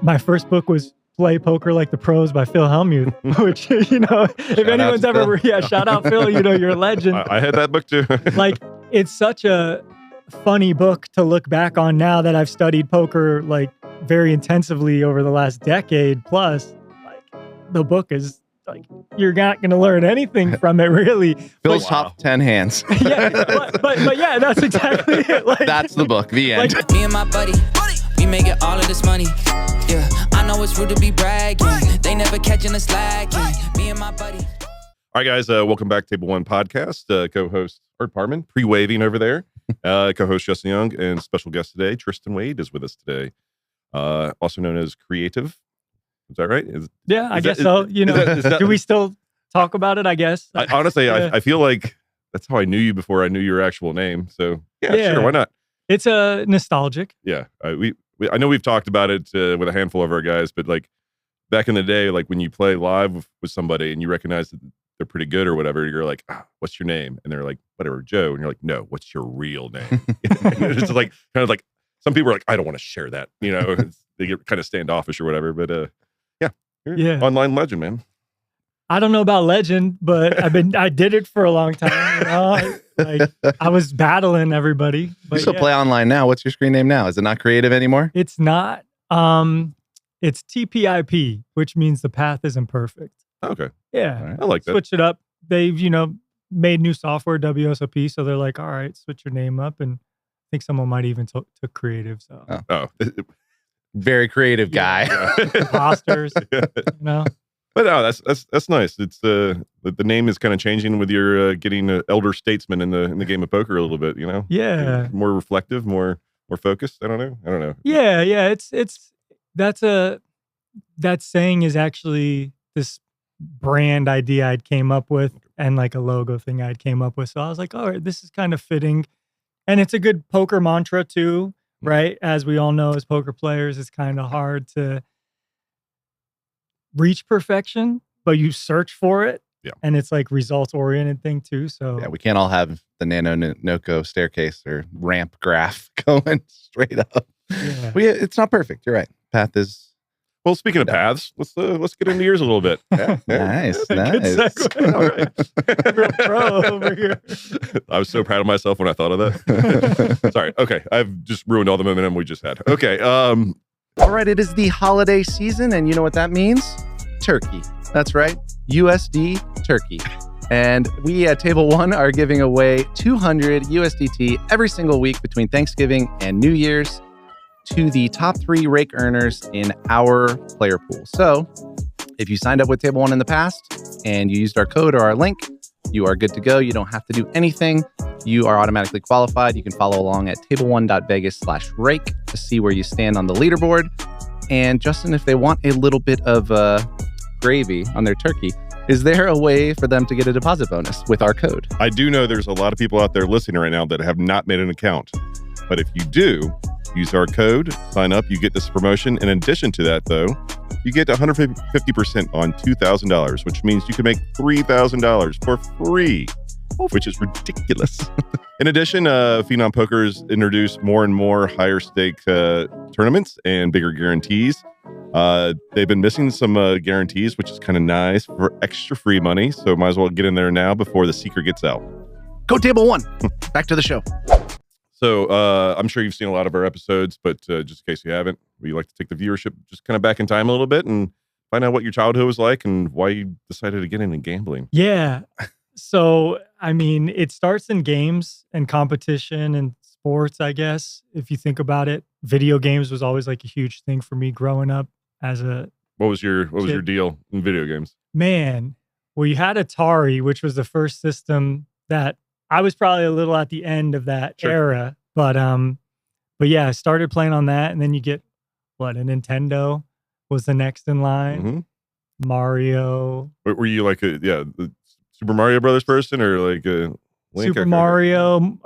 my first book was Play Poker Like the Pros by Phil Hellmuth, which, if anyone's ever, shout out Phil, you're a legend. I had that book too. Like, it's such a funny book to look back on now that I've studied poker like very intensively over the last decade plus. Like, the book is like, you're not going to learn anything from it, really. Phil's top 10 hands. Yeah, but yeah, that's exactly it. Like, that's the book. The end. Like, me and my buddy, we making all of this money. Yeah, I know it's rude to be bragging. They never catching us slacking. Me and my buddy. All right, guys, welcome back to Table One Podcast. Co-host Art Parman, pre-waving over there. Co-host Justin Young, and special guest today, Tristan Wade, is with us today. Also known as Creative. Is that right? I guess so. Do we still talk about it? I guess. Honestly, yeah. I feel like that's how I knew you before I knew your actual name. So yeah, sure, why not? It's nostalgic. Yeah, I know we've talked about it with a handful of our guys, but like back in the day, like when you play live with somebody and you recognize that they're pretty good or whatever, you're like, what's your name? And they're like, whatever, Joe. And you're like, no, what's your real name? It's like kind of like some people are like, I don't want to share that. They get kind of standoffish or whatever. But you're online legend, man. I don't know about legend, but I did it for a long time. Like, I was battling everybody. But you still play online now. What's your screen name now? Is it not Creative anymore? It's not. It's TPIP, which means the path isn't perfect. Okay. Yeah. Right. I like that. Switch it up. They've, made new software, WSOP. So they're like, all right, switch your name up. And I think someone might even took Creative. So. Oh. Very creative guy. Imposters, But no, that's nice. It's the name is kind of changing with your getting an elder statesman in the game of poker a little bit. Yeah, more reflective, more focused. I don't know. Yeah. That saying is actually this brand idea I'd came up with and like a logo thing I'd came up with. So I was like, all right, this is kind of fitting, and it's a good poker mantra too, right? As we all know, as poker players, it's kind of hard to reach perfection, but you search for it. Yeah. And it's like results oriented thing too. So yeah, we can't all have the Nano Noco staircase or ramp graph going straight up. Yeah. It's not perfect. You're right. Path is. Well, speaking of paths, let's get into yours a little bit. Yeah. Nice. Good segue. All right. Real pro over here. I was so proud of myself when I thought of that. Sorry. Okay. I've just ruined all the momentum we just had. Okay. All right, it is the holiday season, and you know what that means? Turkey. That's right, USD turkey. And we at Table One are giving away 200 USDT every single week between Thanksgiving and New Year's to the top 3 rake earners in our player pool. So if you signed up with Table One in the past and you used our code or our link, you are good to go. You don't have to do anything. You are automatically qualified. You can follow along at table1.vegas/rake to see where you stand on the leaderboard. And Justin, if they want a little bit of gravy on their turkey, is there a way for them to get a deposit bonus with our code? I do know there's a lot of people out there listening right now that have not made an account. But if you do, use our code, sign up, you get this promotion. In addition to that, though, you get 150% on $2,000, which means you can make $3,000 for free, which is ridiculous. In addition, Phenom Poker has introduced more and more higher stake tournaments and bigger guarantees. They've been missing some guarantees, which is kind of nice for extra free money. So might as well get in there now before the secret gets out. Go Table One. Back to the show. So I'm sure you've seen a lot of our episodes, but just in case you haven't, we like to take the viewership just kind of back in time a little bit and find out what your childhood was like and why you decided to get into gambling. Yeah. So, I mean, it starts in games and competition and sports, I guess. If you think about it, video games was always like a huge thing for me growing up as a What was your deal in video games? Man, well, you had Atari, which was the first system that I was probably a little at the end of that era, but yeah, I started playing on that, and then you get a Nintendo was the next in line. Mm-hmm. Mario. Were you like the Super Mario Brothers person or like a Link? Super Mario,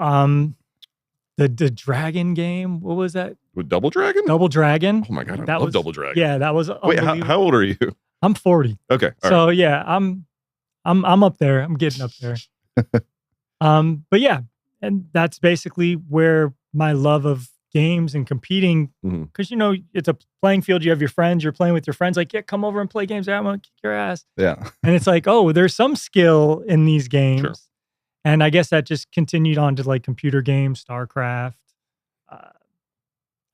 the Dragon game. What was that? With Double Dragon? Double Dragon. Oh my god, I love Double Dragon. Yeah, that was. Wait, how old are you? I'm 40. Okay, so right. Yeah, I'm up there. I'm getting up there. But yeah, and that's basically where my love of games and competing because it's a playing field. You have your friends. You're playing with your friends. Like, yeah, come over and play games. I'm gonna kick your ass. Yeah. And it's like, oh, there's some skill in these games. Sure. And I guess that just continued on to like computer games, StarCraft.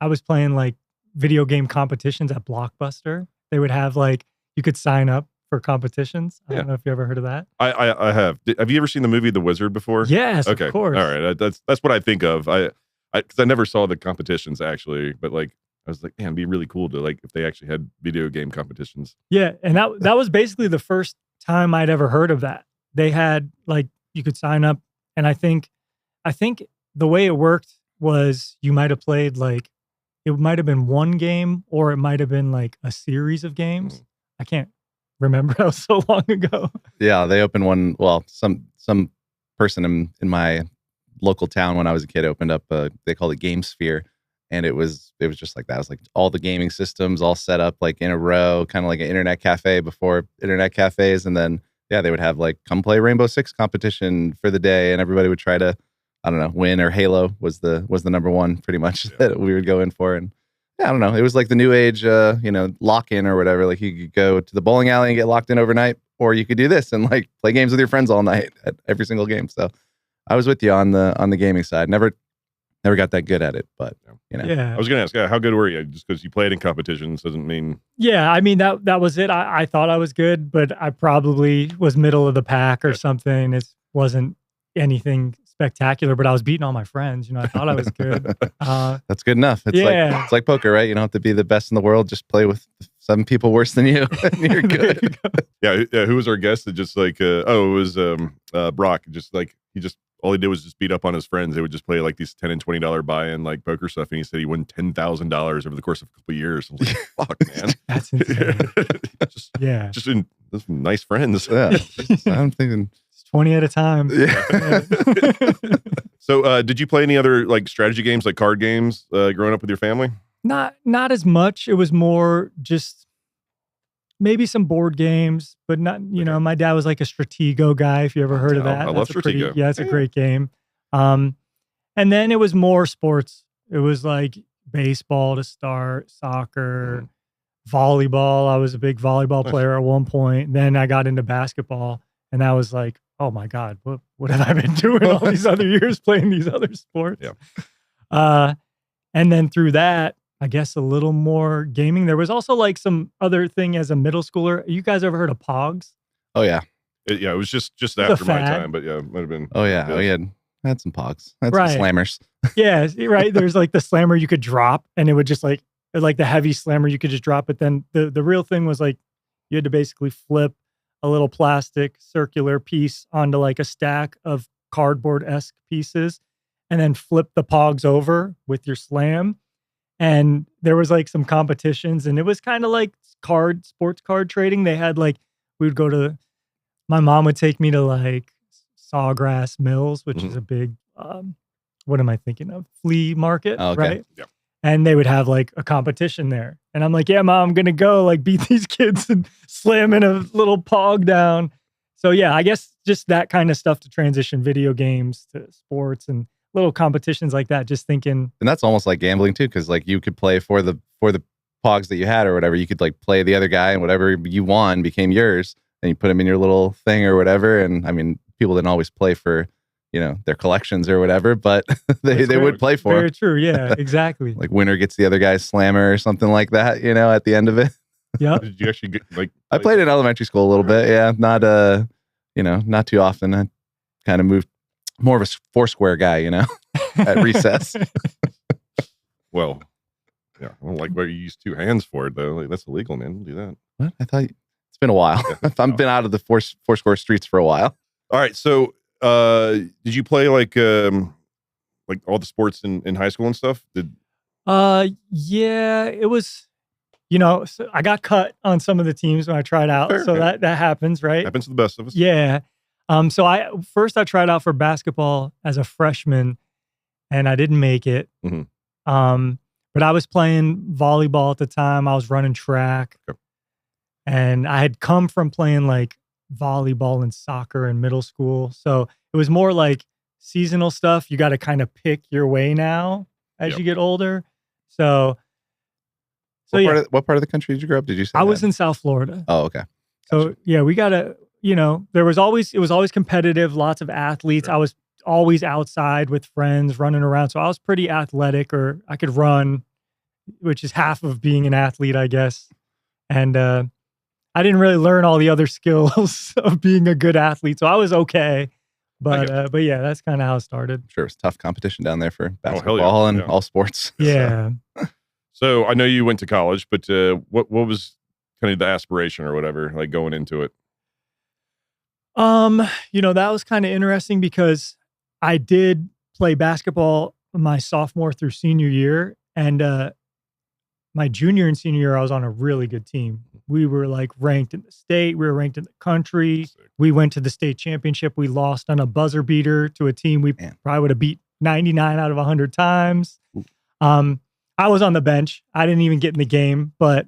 I was playing like video game competitions at Blockbuster. They would have like, you could sign up for competitions. I don't know if you ever heard of that. I have. Have you ever seen the movie The Wizard before? Yes, okay. Of course. All right. That's what I think of. Because I never saw the competitions actually, but like I was like, man, it'd be really cool to like if they actually had video game competitions. Yeah, and that was basically the first time I'd ever heard of that. They had like you could sign up, and I think the way it worked was you might have played like it might have been one game or it might have been like a series of games. I can't remember. That was so long ago. Yeah, they opened one. Well, some person in my local town when I was a kid opened up they called it Game Sphere, and it was just like that. It was like all the gaming systems all set up like in a row, kind of like an internet cafe before internet cafes, and then they would have like come play Rainbow Six competition for the day, and everybody would try to win, or Halo was the number one pretty much that we would go in for. And I don't know, it was like the new age lock-in or whatever. Like you could go to the bowling alley and get locked in overnight, or you could do this and like play games with your friends all night at every single game. So I was with you on the gaming side. Never got that good at it, but Yeah. I was gonna ask, how good were you? Just because you played in competitions doesn't mean. Yeah, I mean that was it. I thought I was good, but I probably was middle of the pack or something. It wasn't anything spectacular, but I was beating all my friends. I thought I was good. That's good enough. It's like poker, right? You don't have to be the best in the world. Just play with 7 people worse than you, and you're good. Yeah. Who was our guest that just like? It was Brock. Just like all he did was just beat up on his friends. They would just play like these $10 and $20 buy-in like poker stuff, and he said he won $10,000 over the course of a couple of years. I was like, fuck, man, That's insane. just in nice friends. Yeah, I'm thinking. 20 at a time. Yeah. So, did you play any other like strategy games, like card games, growing up with your family? Not as much. It was more just maybe some board games, but not. My dad was like a Stratego guy. If you ever heard of that, I love Stratego. It's a great game. And then it was more sports. It was like baseball to start, soccer, volleyball. I was a big volleyball player at one point. Then I got into basketball, and that was like, oh my God, what have I been doing all these other years playing these other sports? Yeah. And then through that, I guess a little more gaming. There was also like some other thing as a middle schooler. You guys ever heard of Pogs? Oh yeah. It was just after my time, but yeah, it might have been. Oh yeah. I had some Pogs. I had some slammers. Yeah, right. There's like the slammer you could drop, and it would just like the heavy slammer you could just drop. But then the real thing was like you had to basically flip a little plastic circular piece onto like a stack of cardboard-esque pieces, and then flip the Pogs over with your slam. And there was like some competitions, and it was kind of like sports card trading. They had like, my mom would take me to like Sawgrass Mills, which is a big, what am I thinking of? Flea market, right? Yeah. And they would have like a competition there. And I'm like, yeah, Mom, I'm going to go like beat these kids and slam in a little Pog down. So yeah, I guess just that kind of stuff to transition video games to sports and little competitions like that, just thinking. And that's almost like gambling too, because like you could play for the Pogs that you had or whatever. You could like play the other guy, and whatever you won became yours, and you put them in your little thing or whatever. And I mean, people didn't always play for their collections or whatever, but they would play for very them. True. Yeah, exactly. Like winner gets the other guy's slammer or something like that, at the end of it. Yeah. Did you actually get like? I played in elementary school a little bit. Yeah. Not, not too often. I kind of moved more of a Foursquare guy, at recess. Well, yeah. I don't like where you use 2 hands for it though. Like, that's illegal, man. Don't do that. What? I thought it's been a while. I've been out of the Foursquare streets for a while. All right. So, did you play like all the sports in high school and stuff? Yeah, it was, so I got cut on some of the teams when I tried out. Fair, so that happens, right? Happens to the best of us. Yeah. So I tried out for basketball as a freshman, and I didn't make it. Mm-hmm. But I was playing volleyball at the time. I was running track, and I had come from playing like volleyball and soccer in middle school. So it was more like seasonal stuff. You got to kind of pick your way now. as you get older. So what part of the country did you grow up? Did you say I was in South Florida. Oh, okay. So yeah, we gotta, it was always competitive, lots of athletes. Sure. I was always outside with friends running around. So I was pretty athletic, or I could run, which is half of being an athlete, I guess. And I didn't really learn all the other skills of being a good athlete. So I was okay. But yeah, that's kind of how it started. I'm sure it was tough competition down there for basketball and all sports. Yeah. So I know you went to college, but what was kind of the aspiration or whatever, like going into it? That was kind of interesting because I did play basketball my sophomore through senior year, and my junior and senior year, I was on a really good team. We were like ranked in the state. We were ranked in the country. Sick. We went to the state championship. We lost on a buzzer beater to a team we probably would have beat 99 out of 100 times. I was on the bench. I didn't even get in the game, but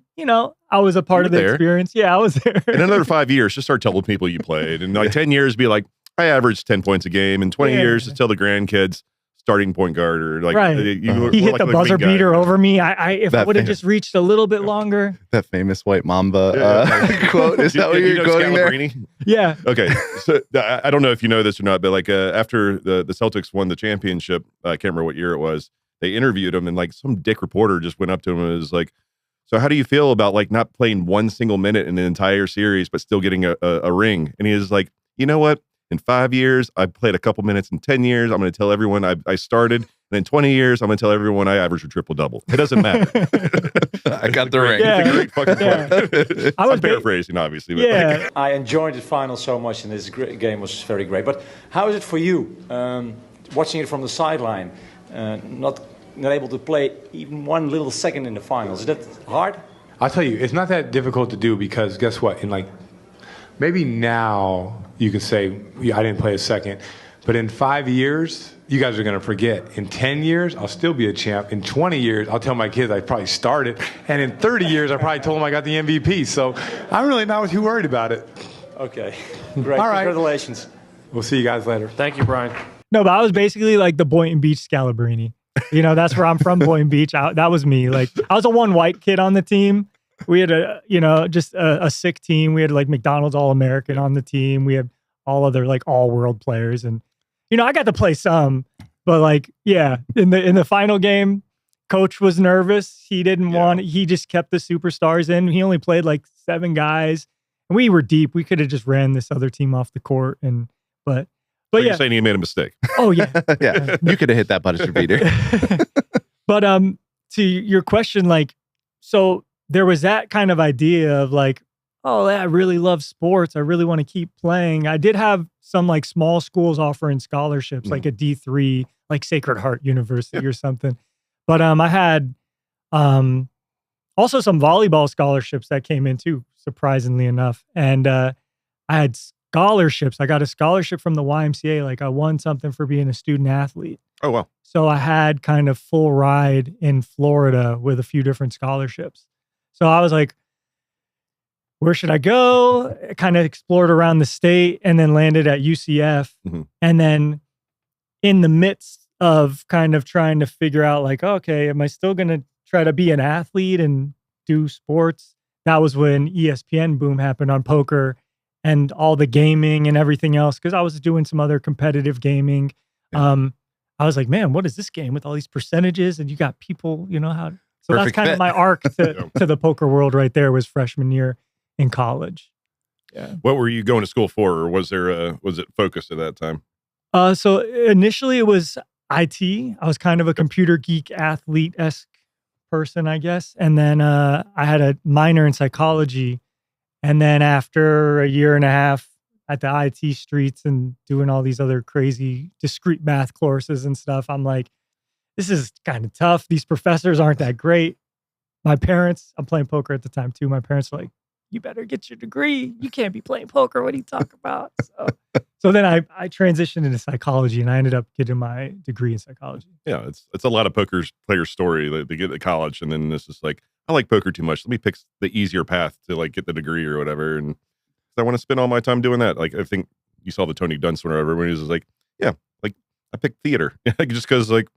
I was a part of the experience. Yeah, I was there. In another 5 years, just start telling people you played. And like 10 years, be like, I averaged 10 points a game. And 20 years, just tell the grandkids, starting point guard, or like he hit the buzzer beater over me. If I would have just reached a little bit longer. That famous White Mamba quote. Is that what you're going there? Yeah. Okay. So I don't know if you know this or not, but like after the Celtics won the championship, I can't remember what year it was. They interviewed him, and like some dick reporter just went up to him and was like, "So how do you feel about like not playing one single minute in the entire series, but still getting a ring?" And he was like, "You know what? In 5 years, I played a couple minutes. In 10 years, I'm going to tell everyone I started. And in 20 years, I'm going to tell everyone I averaged a triple-double. It doesn't matter." I got the ring. It's a great fucking point. I'm paraphrasing, obviously. But yeah. I enjoyed the final so much, and this game was very great. But how is it for you, watching it from the sideline, not able to play even one little second in the finals? Is that hard? I'll tell you, it's not that difficult to do, because guess what? Maybe now you can say, yeah, I didn't play a second. But in 5 years, you guys are going to forget. In 10 years, I'll still be a champ. In 20 years, I'll tell my kids I probably started. And in 30 years, I probably told them I got the MVP. So I'm really not too worried about it. Okay. Great. All right. Congratulations. We'll see you guys later. Thank you, Brian. No, but I was basically like the Boynton Beach Scalabrini. That's where I'm from, Boynton Beach. That was me. Like, I was a one white kid on the team. We had just a sick team. We had like McDonald's All-American on the team. We had all other like all-world players. And, I got to play some, but like, yeah, in the final game, coach was nervous. He didn't want it. He just kept the superstars in. He only played like 7 guys, and we were deep. We could have just ran this other team off the court. But so yeah. you're saying he made a mistake. Oh yeah. Yeah. You could have hit that buzzer beater. But to your question, like, so there was that kind of idea of like, oh, I really love sports. I really want to keep playing. I did have some like small schools offering scholarships, like a D3, like Sacred Heart University or something. But I had also some volleyball scholarships that came in too, surprisingly enough. And I had scholarships. I got a scholarship from the YMCA. Like, I won something for being a student athlete. Oh, wow. So I had kind of full ride in Florida with a few different scholarships. So I was like, where should I go? I kind of explored around the state and then landed at UCF. Mm-hmm. And then in the midst of kind of trying to figure out like, okay, am I still going to try to be an athlete and do sports? That was when ESPN boom happened on poker and all the gaming and everything else. Cause I was doing some other competitive gaming. Yeah. I was like, man, what is this game with all these percentages? And you got people, how. So that's kind of my arc to the poker world right there, was freshman year in college. Yeah. What were you going to school for, or was it focused at that time? So initially it was IT. I was kind of a computer geek athlete-esque person, I guess. And then I had a minor in psychology. And then after a year and a half at the IT streets and doing all these other crazy discrete math courses and stuff, I'm like, this is kind of tough. These professors aren't that great. My parents, I'm playing poker at the time too. My parents were like, you better get your degree. You can't be playing poker. What are you talking about? So then I transitioned into psychology, and I ended up getting my degree in psychology. Yeah, it's a lot of poker players' story. They get to college, and then it's just like, I like poker too much. Let me pick the easier path to like get the degree or whatever. And I want to spend all my time doing that. Like, I think you saw the Tony Dunst one or whatever, when he was like, yeah, like I picked theater just because like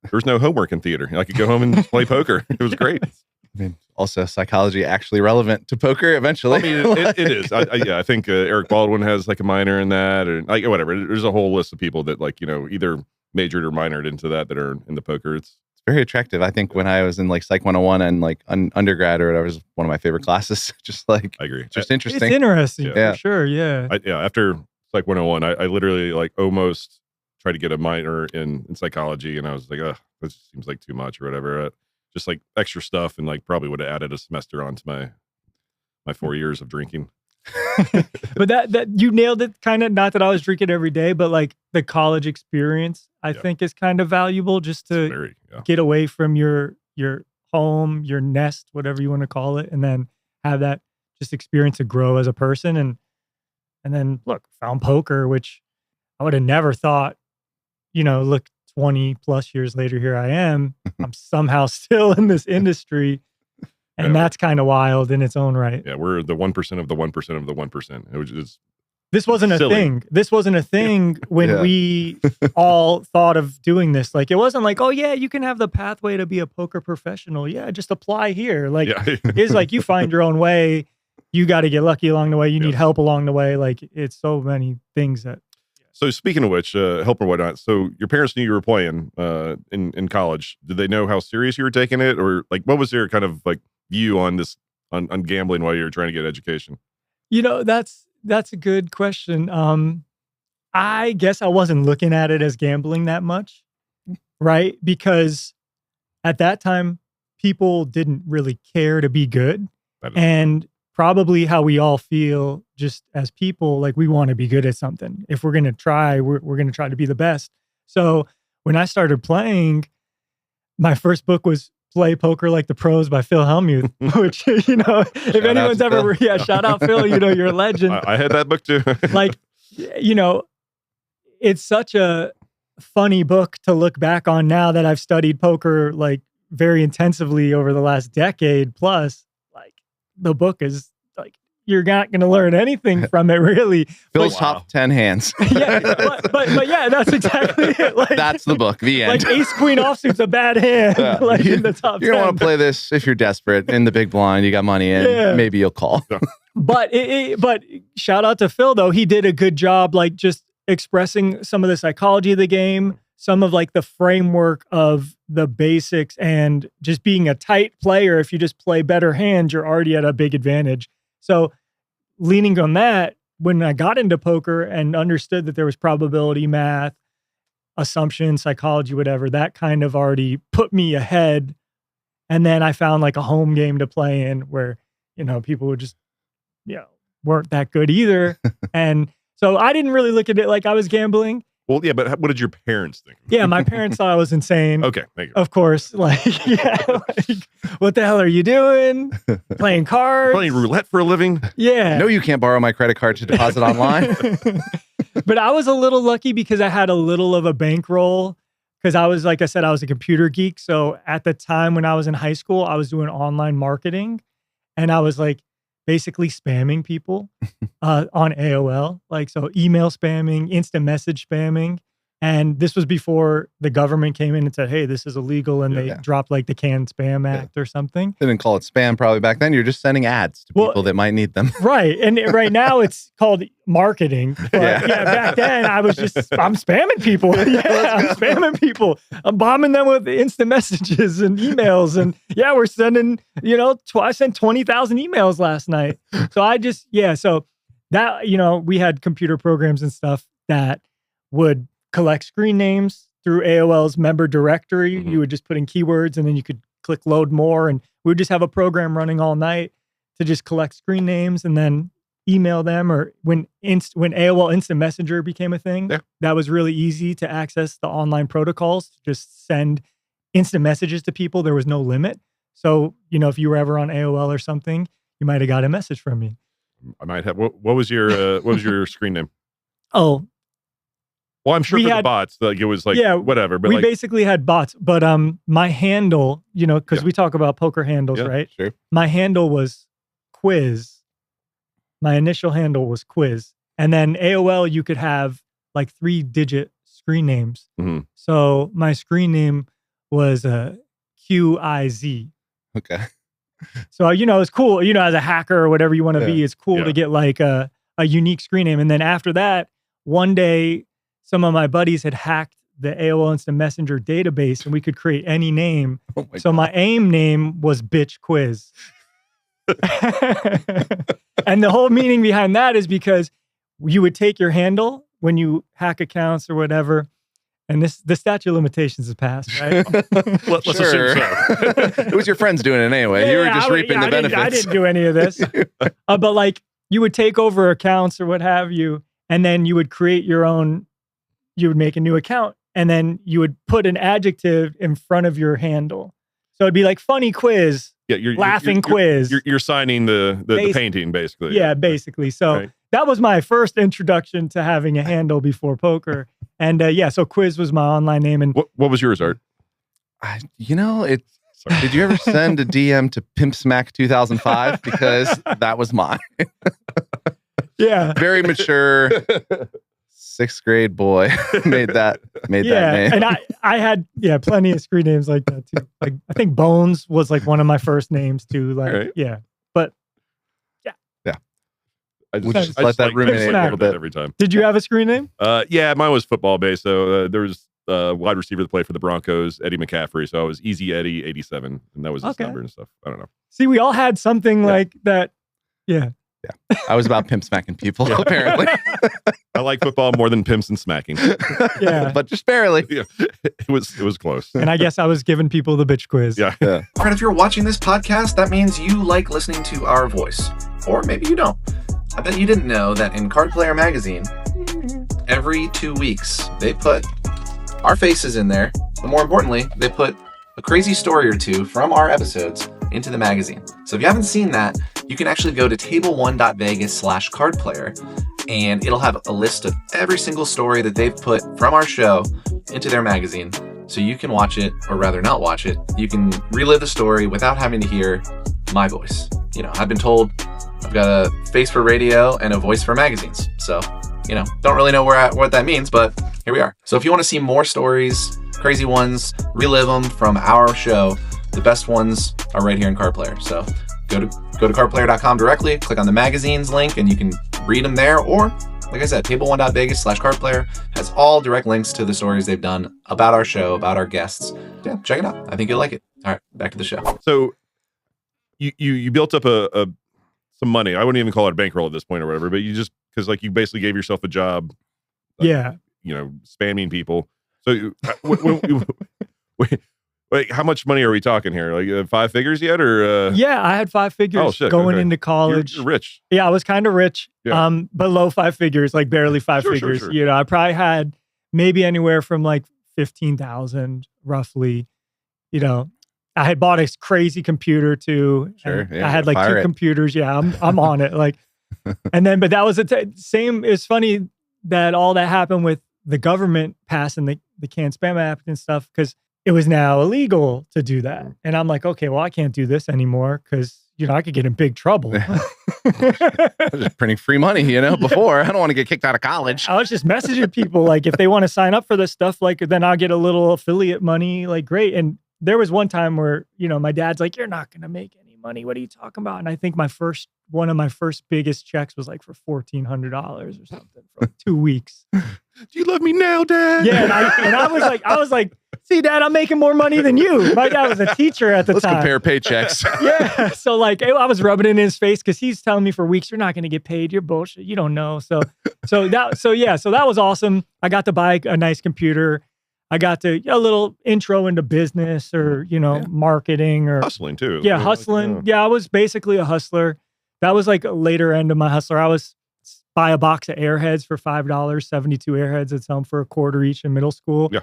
There was no homework in theater. I could go home and just play poker. It was great. I mean, also psychology actually relevant to poker eventually. I mean, it is. I think Eric Baldwin has like a minor in that, or like whatever. There's a whole list of people that like either majored or minored into that are in the poker. It's very attractive. I think when I was in like Psych 101 and like undergrad or whatever, was one of my favorite classes. Just like, I agree. Just interesting. It's interesting Yeah. for sure. Yeah. After Psych 101, I literally like almost tried to get a minor in psychology, and I was like, this seems like too much or whatever. Just like extra stuff, and like probably would have added a semester onto my 4 years of drinking. But that you nailed it. Kind of, not that I was drinking every day, but like the college experience, I think is kind of valuable just to get away from your home, your nest, whatever you want to call it, and then have that just experience to grow as a person. And then look, found poker, which I would have never thought, look, 20 plus years later, here I am. I'm somehow still in this industry. And that's kind of wild in its own right. Yeah, we're the 1% of the 1% of the 1%. It was just this wasn't a thing. This wasn't a thing when we all thought of doing this. Like, it wasn't like, oh yeah, you can have the pathway to be a poker professional. Yeah, just apply here. Like, it's like you find your own way. You got to get lucky along the way. You need help along the way. Like, it's so many things that. So speaking of which, help or whatnot. So your parents knew you were playing in college. Did they know how serious you were taking it, or like what was their kind of like view on this on gambling while you were trying to get education? That's a good question. I guess I wasn't looking at it as gambling that much, right? Because at that time, people didn't really care to be good, and probably how we all feel just as people, like we want to be good at something. If we're going to try, we're going to try to be the best. So when I started playing, my first book was Play Poker Like the Pros by Phil Hellmuth, which, if anyone's ever, shout out Phil, you're a legend. I had that book too. Like, it's such a funny book to look back on now that I've studied poker like very intensively over the last decade plus. The book is like, you're not going to learn anything from it, really. Phil's top 10 hands. but yeah, that's exactly it. Like, that's the book, the end. Like ace queen offsuit's a bad hand. In the top 10. You're going to want to play this if you're desperate in the big blind, you got money in, maybe you'll call. But shout out to Phil though. He did a good job, like just expressing some of the psychology of the game, some of like the framework of the basics, and just being a tight player. If you just play better hands, you're already at a big advantage. So leaning on that, when I got into poker and understood that there was probability math, assumption, psychology, whatever, that kind of already put me ahead. And then I found like a home game to play in where, people would just, weren't that good either. And so I didn't really look at it like I was gambling. Well, yeah, but what did your parents think? Yeah, my parents thought I was insane. Okay, thank you. Of course. Like, what the hell are you doing? Playing cards? Playing roulette for a living? Yeah. No, you can't borrow my credit card to deposit online. But I was a little lucky because I had a little of a bankroll. Because I was, like I said, I was a computer geek. So at the time when I was in high school, I was doing online marketing. And I was like, basically spamming people on AOL, like so email spamming, instant message spamming. And this was before the government came in and said, hey, this is illegal. And they dropped like the Canned Spam Act or something. They didn't call it spam probably back then. You're just sending ads to people that might need them. Right. And right now it's called marketing. But back then I'm spamming people. I'm spamming people. I'm bombing them with instant messages and emails. And we're sending, I sent 20,000 emails last night. So so that, we had computer programs and stuff that would collect screen names through AOL's member directory. You would just put in keywords and then you could click load more. And we would just have a program running all night to just collect screen names and then email them. Or when AOL Instant Messenger became a thing, that was really easy to access the online protocols, to just send instant messages to people. There was no limit. So, if you were ever on AOL or something, you might have got a message from me. I might have. What was your screen name? Oh, well, I'm sure the bots, like it was like whatever. But we basically had bots. But my handle, because we talk about poker handles, right? Sure. My handle was Quiz. My initial handle was Quiz, and then AOL you could have like 3-digit screen names. So my screen name was QIZ. Okay. So, it's cool, as a hacker or whatever you want to be, it's cool to get like a unique screen name. And then after that, one day, some of my buddies had hacked the AOL Instant Messenger database and we could create any name. So my AIM name was Bitch Quiz. And the whole meaning behind that is because you would take your handle when you hack accounts or whatever. And the statute of limitations has passed, right? Let's assume so. It was your friends doing it anyway. You were just reaping the benefits. I didn't do any of this. But like you would take over accounts or what have you, and then you would create your own, you would make a new account, and then you would put an adjective in front of your handle. So it'd be like funny quiz, laughing quiz. You're signing the painting, basically. Yeah, basically. So that was my first introduction to having a handle before poker. And so Quiz was my online name. And what was yours, Art? Did you ever send a DM to Pimp Smack 2005? Because that was mine. Yeah. Very mature 6th grade boy made that name. And I had plenty of screen names like that too. Like I think Bones was like one of my first names too. Like but I just let that ruminate a little bit every time. Did you have a screen name? Mine was football based. So there was a wide receiver that played for the Broncos, Eddie McCaffrey. So I was Easy Eddie 87, and that was his number and stuff. I don't know. See, we all had something like that. Yeah. Yeah. I was about pimp smacking people, apparently. I like football more than pimps and smacking. Yeah. But just barely. Yeah. It was close. And I guess I was giving people the bitch quiz. Yeah. All right, if you're watching this podcast, that means you like listening to our voice. Or maybe you don't. I bet you didn't know that in Card Player magazine, every 2 weeks, they put our faces in there. But more importantly, they put a crazy story or two from our episodes into the magazine. So if you haven't seen that, you can actually go to table1.vegas/cardplayer, and it'll have a list of every single story that they've put from our show into their magazine. So you can watch it, or rather not watch it. You can relive the story without having to hear my voice. I've been told I've got a face for radio and a voice for magazines. So, don't really know what that means, but here we are. So if you want to see more stories, crazy ones, relive them from our show, the best ones are right here in Card Player. So go to cardplayer.com directly, click on the magazines link, and you can read them there. Or, like I said, table1.vegas/cardplayer has all direct links to the stories they've done about our show, about our guests. Yeah, check it out. I think you'll like it. All right, back to the show. So you built up some money. I wouldn't even call it a bankroll at this point or whatever, but because you basically gave yourself a job. Spamming people. So wait, how much money are we talking here? Like 5 figures yet, or? Yeah, I had 5 figures going into college. You're rich. Yeah, I was kind of rich. Below 5 figures, like barely 5 figures. Sure. I probably had maybe anywhere from like 15,000 roughly. I had bought a crazy computer too. Sure. Yeah, I had like 2 computers. Yeah, I'm on it. Like, and then, but that was same. It's funny that all that happened with the government passing the Can't Spam Act and stuff, because it was now illegal to do that. And I'm like, okay, well, I can't do this anymore because, I could get in big trouble. Just printing free money, before. I don't want to get kicked out of college. I was just messaging people, like, if they want to sign up for this stuff, like, then I'll get a little affiliate money, like, great. And there was one time where, my dad's like, you're not going to make any money. What are you talking about? And I think one of my first biggest checks was like for $1,400 or something for 2 weeks. Do you love me now, Dad? Yeah. And I was like, see, Dad, I'm making more money than you. My dad was a teacher at the time. Let's compare paychecks. Yeah. So like, I was rubbing it in his face because he's telling me for weeks, you're not going to get paid. You're bullshit. You don't know. So that was awesome. I got to buy a nice computer. I got to a little intro into business or, marketing or hustling too. Yeah. Hustling. Yeah. I was basically a hustler. That was like a later end of my hustler. I was buy a box of Airheads for $5, 72 Airheads. I'd sell them for $1 each in middle school. Yeah.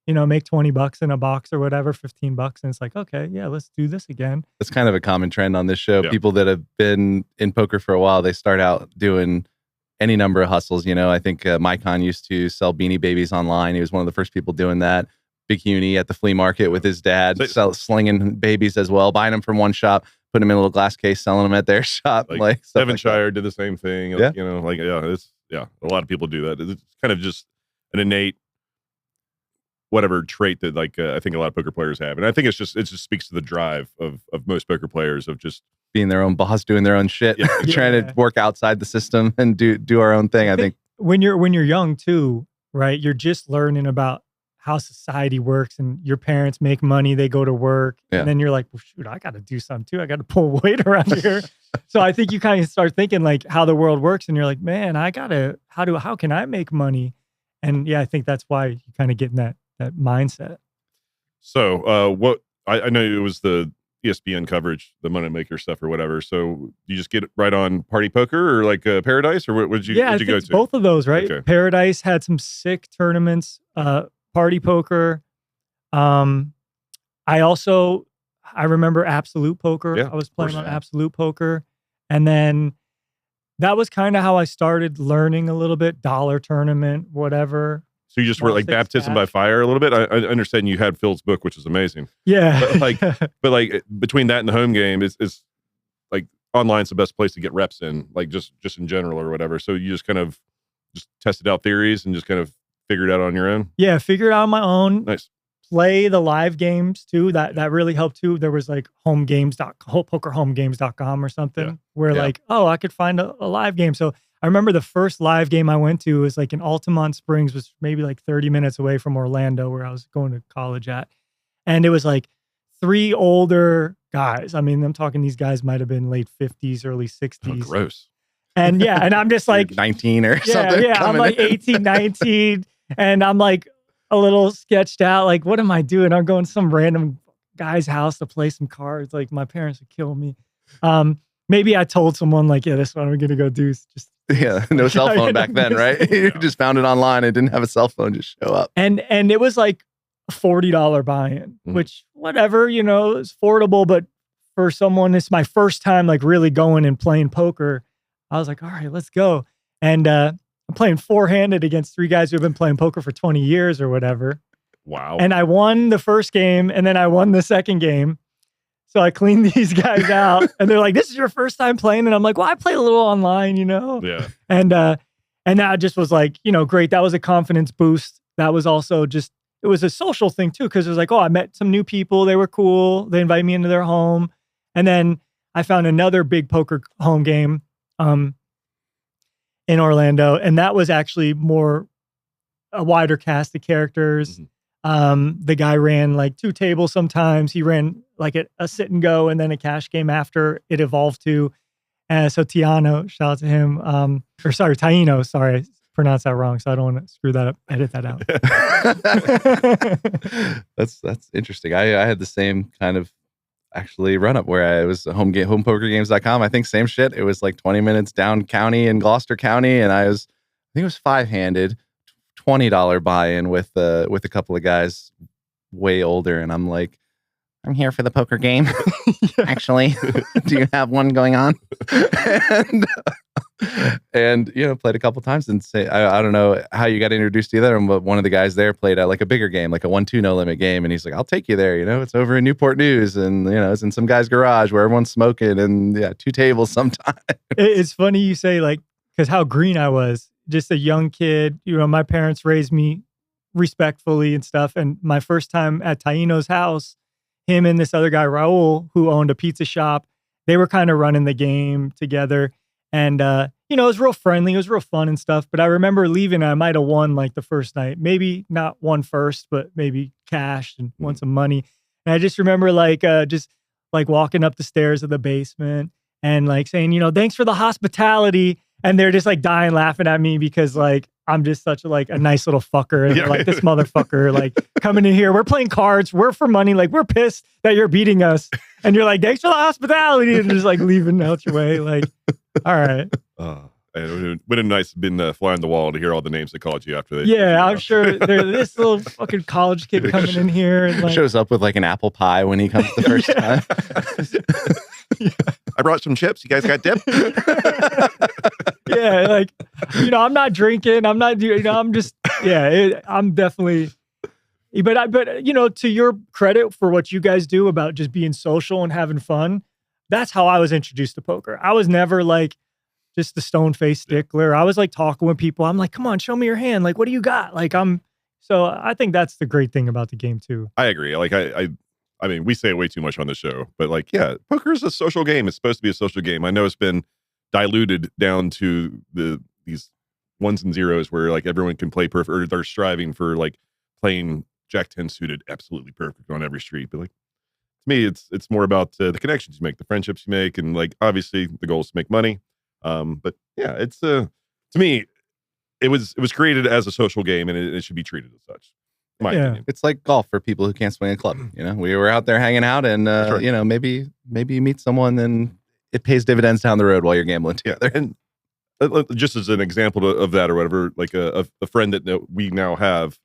Make $20 in a box or whatever, $15. And it's like, okay, yeah, let's do this again. That's kind of a common trend on this show. Yeah. People that have been in poker for a while, they start out doing any number of hustles. I think Mycon used to sell Beanie Babies online. He was one of the first people doing that. Big Uni at the flea market with his dad, slinging babies as well, buying them from one shop, putting them in a little glass case, selling them at their shop. Like Devonshire did the same thing. Yeah. A lot of people do that. It's kind of just an innate whatever trait that like I think a lot of poker players have, and I think it just speaks to the drive of most poker players of just being their own boss, doing their own shit, Yeah. trying to work outside the system and do our own thing. I think when you're young too, right? You're just learning about how society works, and your parents make money, they go to work, Yeah. and then you're like, well, shoot, I got to do something too. I got to pull weight around here. So I think you kind of start thinking like how the world works, and you're like, man, how can I make money? And yeah, I think that's why you kind of get in that mindset. So what I know it was the ESPN coverage, the Moneymaker stuff or whatever. So you just get right on Party Poker or like Paradise, or what would you Yeah, I go think it's to? both of those, right? Okay. Paradise had some sick tournaments. Party Poker. I remember Absolute Poker. Yeah, I was of course, playing on yeah. Absolute Poker, and then that was kind of how I started learning a little bit. Dollar tournament, whatever. So you just were Small like stakes baptism by cash. fire a little bit. I understand you had Phil's book, which is amazing. Yeah, But like between that and the home game is like online's the best place to get reps in, like just in general or whatever. So you just kind of just tested out theories and just kind of figured it out on your own. yeah. Figured out on my own. Nice. Play the live games too. That really helped too. There was like pokerhomegames.com or something Yeah. where Yeah. like, oh, I could find a live game. So I remember the first live game I went to was like in Altamont Springs, was maybe like 30 minutes away from Orlando where I was going to college at. And it was like 3 older guys. I mean, I'm talking these guys might have been late 50s, early 60s. Oh, gross. And yeah, and I'm just like, 19 or yeah, something. yeah. I'm coming like in. 18, 19, and I'm like a little sketched out. Like, what am I doing? I'm going to some random guy's house to play some cards. Like, my parents would kill me. Maybe I told someone like, yeah, that's what I'm gonna go do. Just Yeah, no cell phone back then, right? You just found it online and didn't have a cell phone, just show up. and it was like a $40 buy-in, Mhm. which whatever, it's affordable. But for someone, it's my first time like really going and playing poker. I was like, all right, let's go. And I'm playing 4-handed against 3 guys who have been playing poker for 20 years or whatever. Wow. And I won the first game, and then I won the second game. So I cleaned these guys out, and they're like, "This is your first time playing?" And I'm like, "Well, I play a little online, yeah. And that just was like, great. That was a confidence boost. That was also just, it was a social thing too, because it was like, oh, I met some new people. They were cool. They invited me into their home, and then I found another big poker home game in Orlando, and that was actually more a wider cast of characters. The guy ran like 2 tables sometimes. He ran like a sit and go and then a cash game after it evolved to. So Tiano, shout out to him. Taino, sorry, I pronounced that wrong, so I don't want to screw that up. Edit that out. That's interesting. I had the same kind of actually run up where I was homepokergames.com. I think same shit. It was like 20 minutes down county in Gloucester County, and I think it was 5-handed. $20 buy-in with a couple of guys way older, and I'm like, I'm here for the poker game. Actually, do you have one going on? and played a couple times and say, I don't know how you got introduced to them, but one of the guys there played at like a bigger game, like a 1-2 no limit game, and he's like, I'll take you there. It's over in Newport News, and it's in some guy's garage where everyone's smoking, and 2 tables sometimes. It's funny you say like, because how green I was. Just a young kid, my parents raised me respectfully and stuff. And my first time at Taino's house, him and this other guy, Raul, who owned a pizza shop, they were kind of running the game together. And, it was real friendly. It was real fun and stuff. But I remember leaving, I might have won like the first night, maybe not won first, but maybe cash and won some money. And I just remember like walking up the stairs of the basement and like saying, thanks for the hospitality. And they're just like dying laughing at me because like I'm just such a nice little fucker. And they're like, this motherfucker, like coming in here, we're playing cards, we're for money, like we're pissed that you're beating us. And you're like, thanks for the hospitality, and just like leaving out your way. Like, all right. It would have been nice to been fly on the wall to hear all the names they called you after they. Yeah, I'm sure there's this little fucking college kid coming in here and like Shows up with like an apple pie when he comes the first time. I brought some chips. You guys got dip? yeah, like I'm not drinking. I'm not doing. I'm just I'm definitely. But to your credit for what you guys do about just being social and having fun, that's how I was introduced to poker. I was never like just the stone-faced stickler. I was like talking with people. I'm like, come on, show me your hand. Like, what do you got? Like, I'm So I think that's the great thing about the game too. I agree. Like I mean, we say it way too much on the show, but like, yeah, poker is a social game. It's supposed to be a social game. I know it's been diluted down to these ones and zeros where like everyone can play perfect, or they're striving for like playing Jack 10 suited absolutely perfect on every street. But like, to me, it's more about the connections you make, the friendships you make, and like obviously the goal is to make money. But yeah, it's to me, it was created as a social game, and it should be treated as such. In my opinion. It's like golf for people who can't swing a club. You know, we were out there hanging out, and right. you know, maybe you meet someone, and it pays dividends down the road while you're gambling together. And just as an example of that or whatever, like a friend that we now have,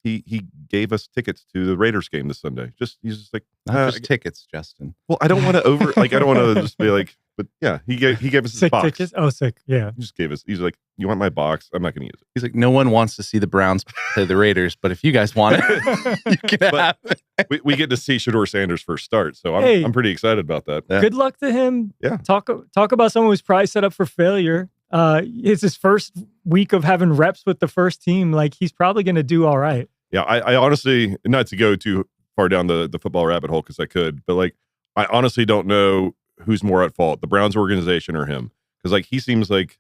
he gave us tickets to the Raiders game this Sunday. He's just like, not just tickets, Justin. Well, I don't want to I don't want to just be like, but yeah, he gave us his Sick box. tickets? Oh, sick. Yeah. He just gave us. He's like, you want my box? I'm not going to use it. He's like, no one wants to see the Browns play the Raiders, but if you guys want it, you can have it. We get to see Shedeur Sanders first start, so I'm pretty excited about that. Yeah. Good luck to him. Yeah. Talk about someone who's probably set up for failure. It's his first week of having reps with the first team. Like, he's probably going to do all right. Yeah, I honestly, not to go too far down the football rabbit hole because I could, but like, I honestly don't know who's more at fault, the Browns organization or him. Because like, he seems like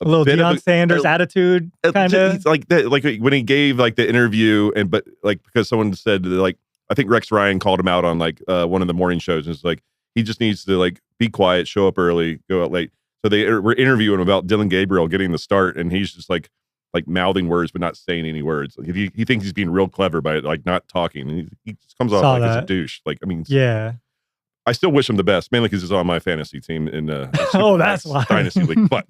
a little Deion Sanders attitude, kind of like that. Like when he gave like the interview, but like because someone said that, like, I think Rex Ryan called him out on like one of the morning shows, and it's like he just needs to like be quiet, show up early, go out late. So they were interviewing him about Dylan Gabriel getting the start, and he's just like mouthing words but not saying any words. Like, he thinks he's being real clever by like not talking, and he just comes off like as a douche. Like, I mean, yeah. I still wish him the best, mainly because he's on my fantasy team in oh, that's why. Dynasty League. But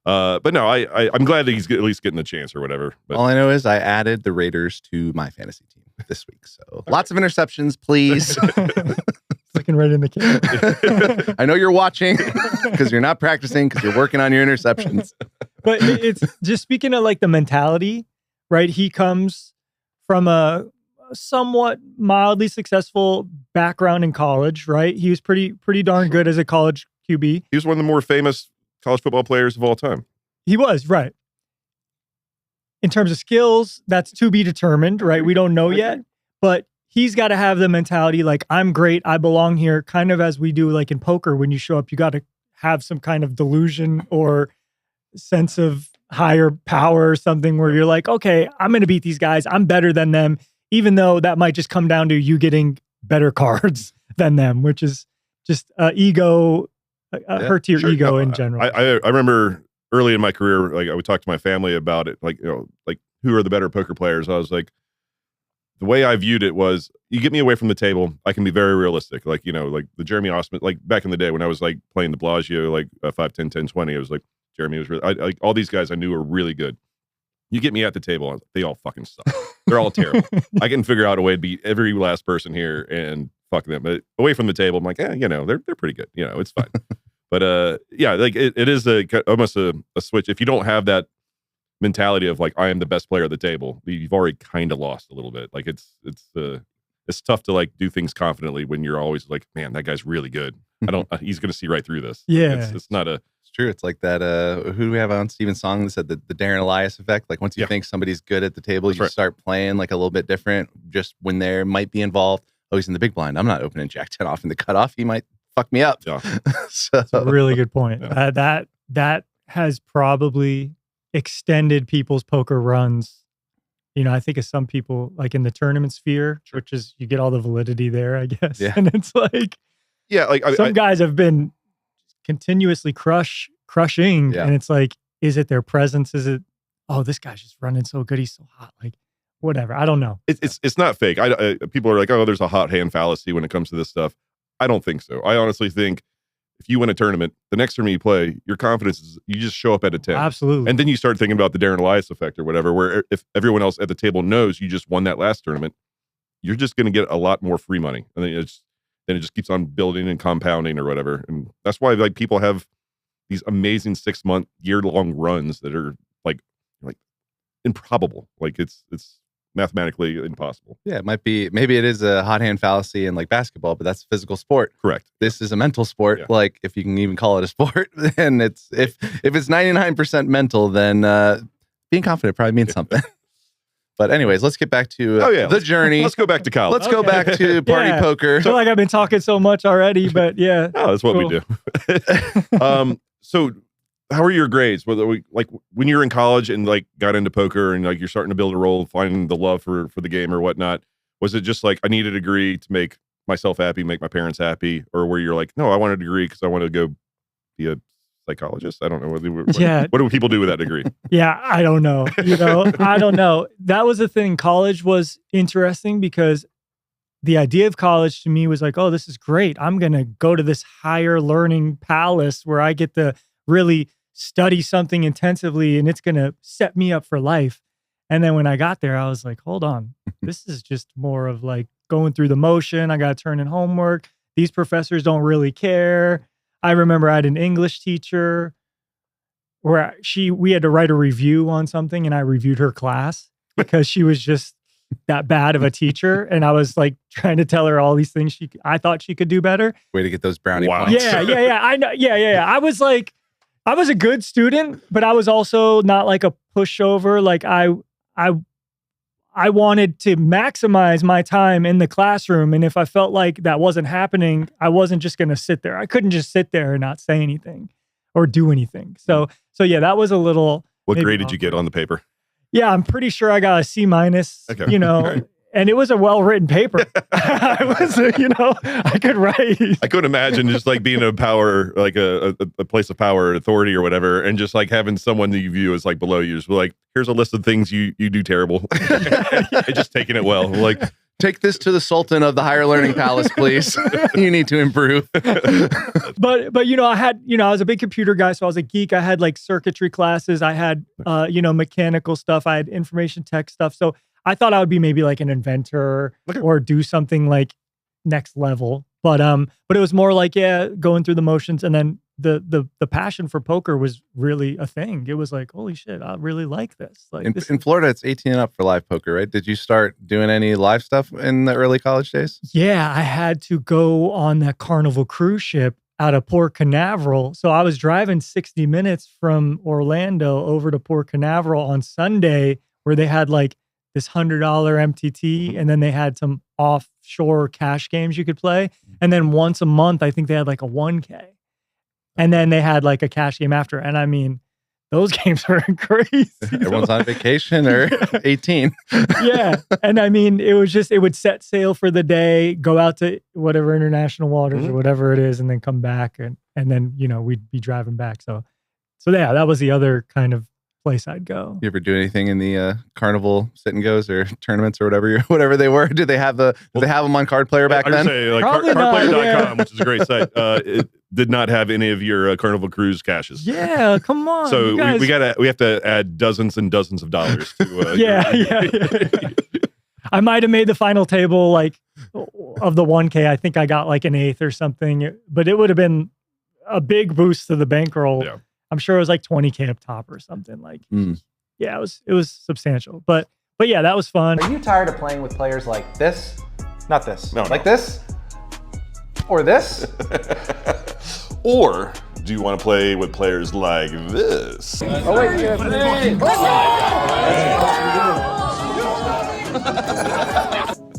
no, I'm glad that he's at least getting the chance or whatever. But all I know is I added the Raiders to my fantasy team this week. So lots of interceptions, please. Looking right in the camera. I know you're watching because you're not practicing because you're working on your interceptions. But it's just speaking of like the mentality, right? He comes from a somewhat mildly successful background in college, right? He was pretty darn good as a college QB. He was one of the more famous college football players of all time. He was, right. In terms of skills, that's to be determined, right? We don't know yet, but he's got to have the mentality like, I'm great, I belong here, kind of as we do like in poker. When you show up, you got to have some kind of delusion or sense of higher power or something where you're like, okay, I'm going to beat these guys. I'm better than them, even though that might just come down to you getting better cards than them, which is just ego, hurt to your ego in general. I remember early in my career, like I would talk to my family about it, like, you know, like who are the better poker players? I was like, the way I viewed it was, you get me away from the table, I can be very realistic. Like, you know, like the Jeremy Osmond, like back in the day when I was like playing the Bellagio, like 5, 10, 10, 20, it was like, Jeremy was really, like all these guys I knew were really good. You get me at the table, they all fucking suck. They're all terrible. I can figure out a way to beat every last person here and fuck them. But away from the table, I'm like, you know, they're pretty good. You know, it's fine. But yeah, like it is almost a switch. If you don't have that mentality of like, I am the best player at the table, you've already kind of lost a little bit. Like it's tough to like do things confidently when you're always like, man, that guy's really good. He's going to see right through this. Yeah. It's not a, true. It's like that. Who do we have on Steven Song that said the Darren Elias effect? Like once you think somebody's good at the table, you start playing like a little bit different. Just when there might be involved. Oh, he's in the big blind. I'm not opening Jack 10 off in the cutoff. He might fuck me up. Yeah. That's a really good point. Yeah. That has probably extended people's poker runs. You know, I think of some people like in the tournament sphere, which is you get all the validity there, I guess. Yeah. And it's like, like some guys have been continuously crushing, and it's like, is it their presence? Is it, oh, this guy's just running so good, he's so hot, like whatever. I don't know. It's not fake. People are like, oh, there's a hot hand fallacy when it comes to this stuff. I don't think so. I honestly think if you win a tournament, the next tournament you play, your confidence is you just show up at a 10. Absolutely. And then you start thinking about the Darren Elias effect or whatever, where if everyone else at the table knows you just won that last tournament, you're just going to get a lot more free money. And then it just keeps on building and compounding or whatever. And that's why like people have these amazing 6-month, year-long runs that are like improbable. Like it's mathematically impossible. Yeah, it might be. Maybe it is a hot hand fallacy in like basketball, but that's a physical sport. Correct. This is a mental sport. Yeah. Like if you can even call it a sport, and it's if it's 99% mental, then being confident probably means something. But anyways, let's get back to the journey. Let's go back to college. Let's go back to party poker. I feel like I've been talking so much already, but yeah. Oh, that's what we do. So how are your grades? Whether like when you were in college and like got into poker and like you're starting to build a role, finding the love for the game or whatnot, was it just like I need a degree to make myself happy, make my parents happy, or where you're like, no, I want a degree because I want to go be a psychologist? I don't know. What do people do with that degree? Yeah, I don't know. I don't know. That was the thing. College was interesting because the idea of college to me was like, oh, this is great. I'm going to go to this higher learning palace where I get to really study something intensively and it's going to set me up for life. And then when I got there, I was like, hold on, this is just more of like going through the motion. I got to turn in homework. These professors don't really care. I remember I had an English teacher where we had to write a review on something and I reviewed her class because she was just that bad of a teacher. And I was like trying to tell her all these things I thought she could do better. Way to get those brownie points. Yeah. I know. Yeah. I was a good student, but I was also not like a pushover. Like I wanted to maximize my time in the classroom. And if I felt like that wasn't happening, I wasn't just going to sit there. I couldn't just sit there and not say anything or do anything. So yeah, that was a little. What grade did you get on the paper? Yeah, I'm pretty sure I got a C-, okay. And it was a well-written paper. I could write. I couldn't imagine just like being a power, like a place of power, authority or whatever, and just like having someone that you view as like below you. Just like, here's a list of things you do terrible. And just taking it well. Like, take this to the Sultan of the Higher Learning Palace, please. You need to improve. But I was a big computer guy, so I was a geek. I had like circuitry classes. I had mechanical stuff. I had information tech stuff. So I thought I would be maybe like an inventor or do something like next level. But it was more like, going through the motions. And then the passion for poker was really a thing. It was like, holy shit, I really like this. Like in Florida, it's 18 and up for live poker, right? Did you start doing any live stuff in the early college days? Yeah, I had to go on that Carnival cruise ship out of Port Canaveral. So I was driving 60 minutes from Orlando over to Port Canaveral on Sunday where they had like this $100 MTT, and then they had some offshore cash games you could play. And then once a month, I think they had like a 1K. And then they had like a cash game after. And I mean, those games were crazy. Everyone's on vacation or 18. Yeah. And I mean, it would set sail for the day, go out to whatever international waters or whatever it is, and then come back. And then, we'd be driving back. So yeah, that was the other kind of place I'd go. You ever do anything in the Carnival sit and goes or tournaments or whatever they were? Did they have them on Card Player back then? Say, like cardplayer.com, which is a great site. It did not have any of your Carnival Cruise caches. Yeah, come on. So we have to add dozens and dozens of dollars to yeah. I might have made the final table like of the 1K. I think I got like an 8th or something, but it would have been a big boost to the bankroll. Yeah. I'm sure it was like 20K up top or something. Like, yeah, it was substantial. But yeah, that was fun. Are you tired of playing with players like this? Not this. No. This? Or this? Or do you want to play with players like this? Oh, wait.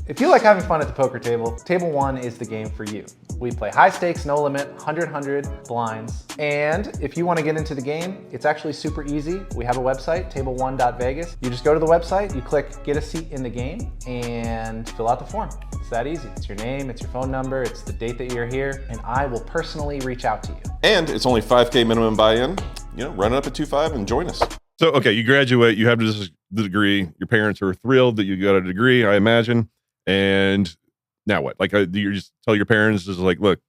If you like having fun at the poker table, Table 1 is the game for you. We play high stakes, no limit, 100 blinds. And if you want to get into the game, it's actually super easy. We have a website, table1.vegas. You just go to the website, you click get a seat in the game, and fill out the form. It's that easy. It's your name, it's your phone number, it's the date that you're here, and I will personally reach out to you. And it's only 5K minimum buy-in. Run it up at 2.5 and join us. So, okay, you graduate, you have the degree. Your parents are thrilled that you got a degree, I imagine. And now what? Like, you just tell your parents, just like, look,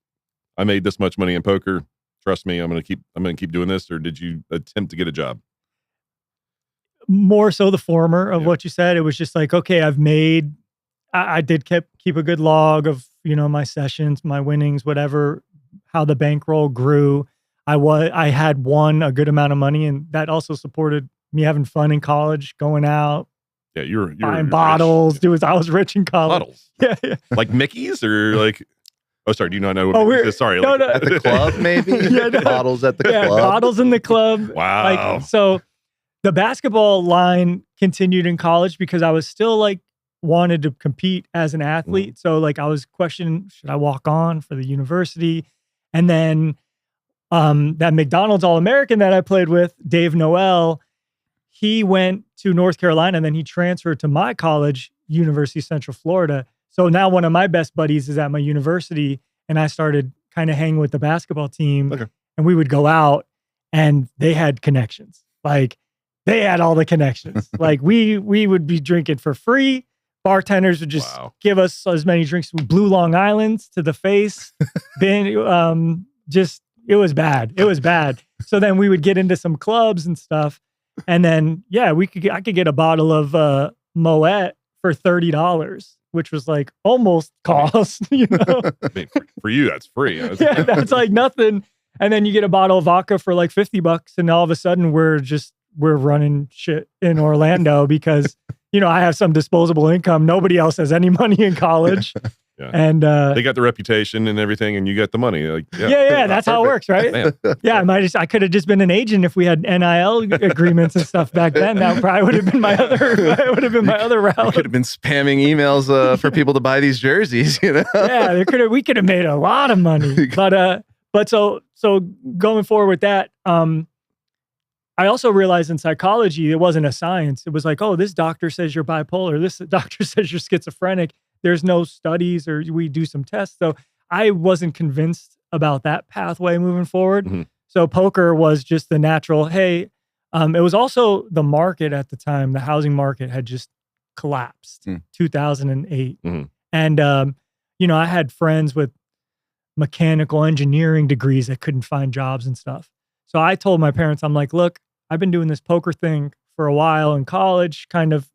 I made this much money in poker. Trust me, I'm gonna keep doing this. Or did you attempt to get a job? More so the former of what you said. It was just like, okay, I did keep a good log of my sessions, my winnings, whatever, how the bankroll grew. I had won a good amount of money, and that also supported me having fun in college, going out. Yeah, you're buying bottles. I was rich in college. Bottles? Yeah. Like Mickey's or like... Oh, sorry. Do you not know what Mickey's is? Sorry. No. At the club, maybe? Yeah, no. Bottles at the club. Bottles in the club. Wow. the basketball line continued in college because I was still like wanted to compete as an athlete. So like I was questioning, should I walk on for the university? And then that McDonald's All-American that I played with, Dave Noel, he went to North Carolina and then he transferred to my college, University of Central Florida. So now one of my best buddies is at my university, and I started kind of hanging with the basketball team. Okay. And we would go out and they had connections. Like they had all the connections. Like we would be drinking for free. Bartenders would just give us as many drinks. We blew Long Island's to the face. It was bad. It was bad. So then we would get into some clubs and stuff. And then, I could get a bottle of Moet for $30, which was like almost cost, you know? I mean, for you, that's free. Yeah, that's like nothing. And then you get a bottle of vodka for like $50, and all of a sudden we're running shit in Orlando because, you know, I have some disposable income. Nobody else has any money in college. Yeah. And they got the reputation and everything, and you get the money. Like, that's how it works, right? Yeah, I could have just been an agent if we had NIL agreements and stuff back then. That probably would have been my other route. You could have been spamming emails for people to buy these jerseys, you know? Yeah, we could have made a lot of money. But so going forward with that, I also realized in psychology it wasn't a science. It was like, oh, this doctor says you're bipolar. This doctor says you're schizophrenic. There's no studies, or we do some tests. So I wasn't convinced about that pathway moving forward. Mm-hmm. So poker was just the natural, hey, it was also the market at the time. The housing market had just collapsed, 2008. Mm-hmm. And, you know, I had friends with mechanical engineering degrees that couldn't find jobs and stuff. So I told my parents, I'm like, look, I've been doing this poker thing for a while in college, kind of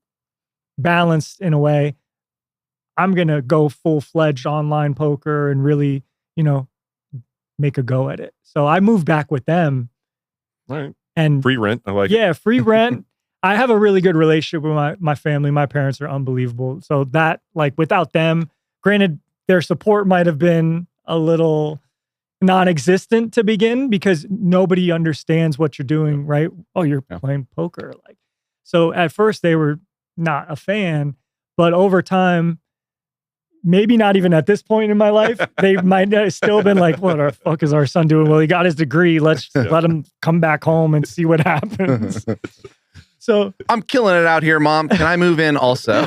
balanced in a way. I'm going to go full-fledged online poker and really, you know, make a go at it. So I moved back with them. All right. And free rent. I like it. Yeah, free rent. I have a really good relationship with my family. My parents are unbelievable. So that, like, without them, granted, their support might have been a little non-existent to begin because nobody understands what you're doing, right? Oh, you're playing poker. Like, so at first they were not a fan, but over time, maybe not even at this point in my life, they might have still been like, what the fuck is our son doing? Well, he got his degree. Let's let him come back home and see what happens. So I'm killing it out here, Mom. Can I move in also?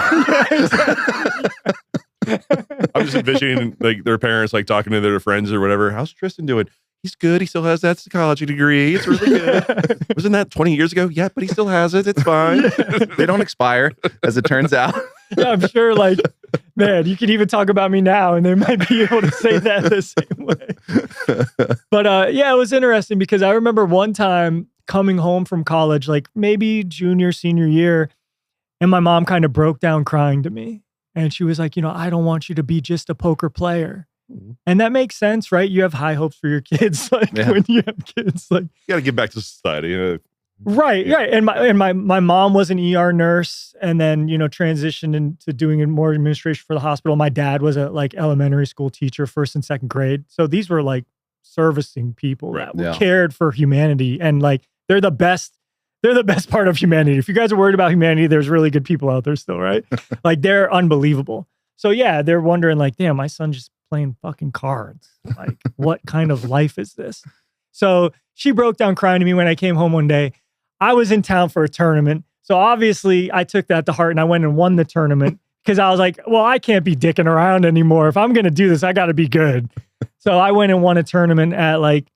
I'm just envisioning like their parents like talking to their friends or whatever. How's Tristan doing? He's good. He still has that psychology degree. It's really good. Wasn't that 20 years ago? Yeah, but he still has it. It's fine. They don't expire, as it turns out. Yeah, I'm sure, like, man, you could even talk about me now and they might be able to say that the same way. But yeah, it was interesting because I remember one time coming home from college, like maybe junior, senior year, and my mom kind of broke down crying to me. And she was like, you know, I don't want you to be just a poker player. And that makes sense, right? You have high hopes for your kids. Like when you have kids, like you got to give back to society. You know? Right. And my mom was an ER nurse, and then, you know, transitioned into doing more administration for the hospital. My dad was a like elementary school teacher, 1st and 2nd grade. So these were like servicing people that cared for humanity, and like they're the best part of humanity. If you guys are worried about humanity, there's really good people out there still, right? Like they're unbelievable. So yeah, they're wondering like, damn, my son just playing fucking cards. Like, what kind of life is this? So she broke down crying to me when I came home one day. I was in town for a tournament. So obviously I took that to heart and I went and won the tournament because I was like, well, I can't be dicking around anymore. If I'm going to do this, I got to be good. So I went and won a tournament at like,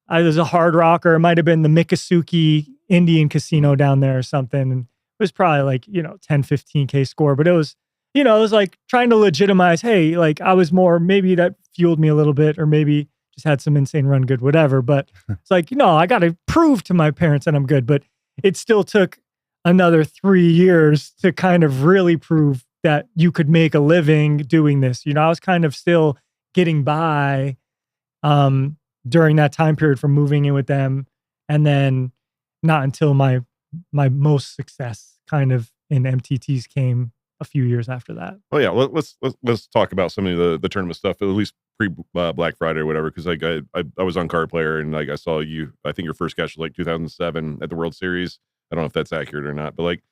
I was a Hard Rocker. It might've been the Miccosukee Indian Casino down there or something. And it was probably like, you know, 10, 15K score, but it was, you know, it was like trying to legitimize, hey, like I was more, maybe that fueled me a little bit, or maybe just had some insane run good, whatever. But it's like, you know, I got to prove to my parents that I'm good. But it still took another 3 years to kind of really prove that you could make a living doing this. You know, I was kind of still getting by during that time period from moving in with them. And then not until my most success kind of in MTTs came a few years after that. Oh yeah, let's talk about some of the tournament stuff, at least pre Black Friday or whatever. Because like I was on Card Player and like I saw you. I think your first catch was like 2007 at the World Series. I don't know if that's accurate or not, but like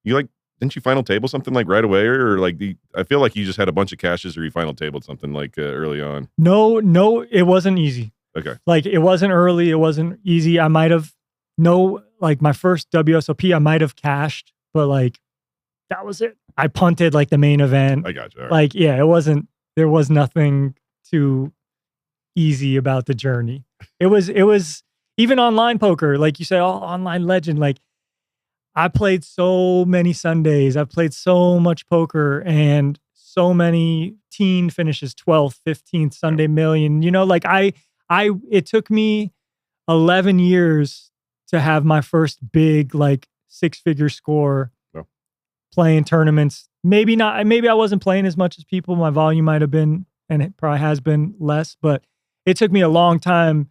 you like didn't you final table something like right away or like I feel like you just had a bunch of caches or you final tabled something like early on. No, it wasn't easy. Okay. Like it wasn't early, it wasn't easy. I might have like my first WSOP, I might have cashed, but like that was it. I punted like the main event. I got you. Right. Like, yeah, there was nothing too easy about the journey. It was even online poker, like you say, online legend. Like I played so many Sundays. I played so much poker and so many teen finishes, 12th, 15th, Sunday million. You know, like it took me 11 years to have my first big, like 6-figure score playing tournaments. Maybe not, maybe I wasn't playing as much as people. My volume might have been, and it probably has been less, but it took me a long time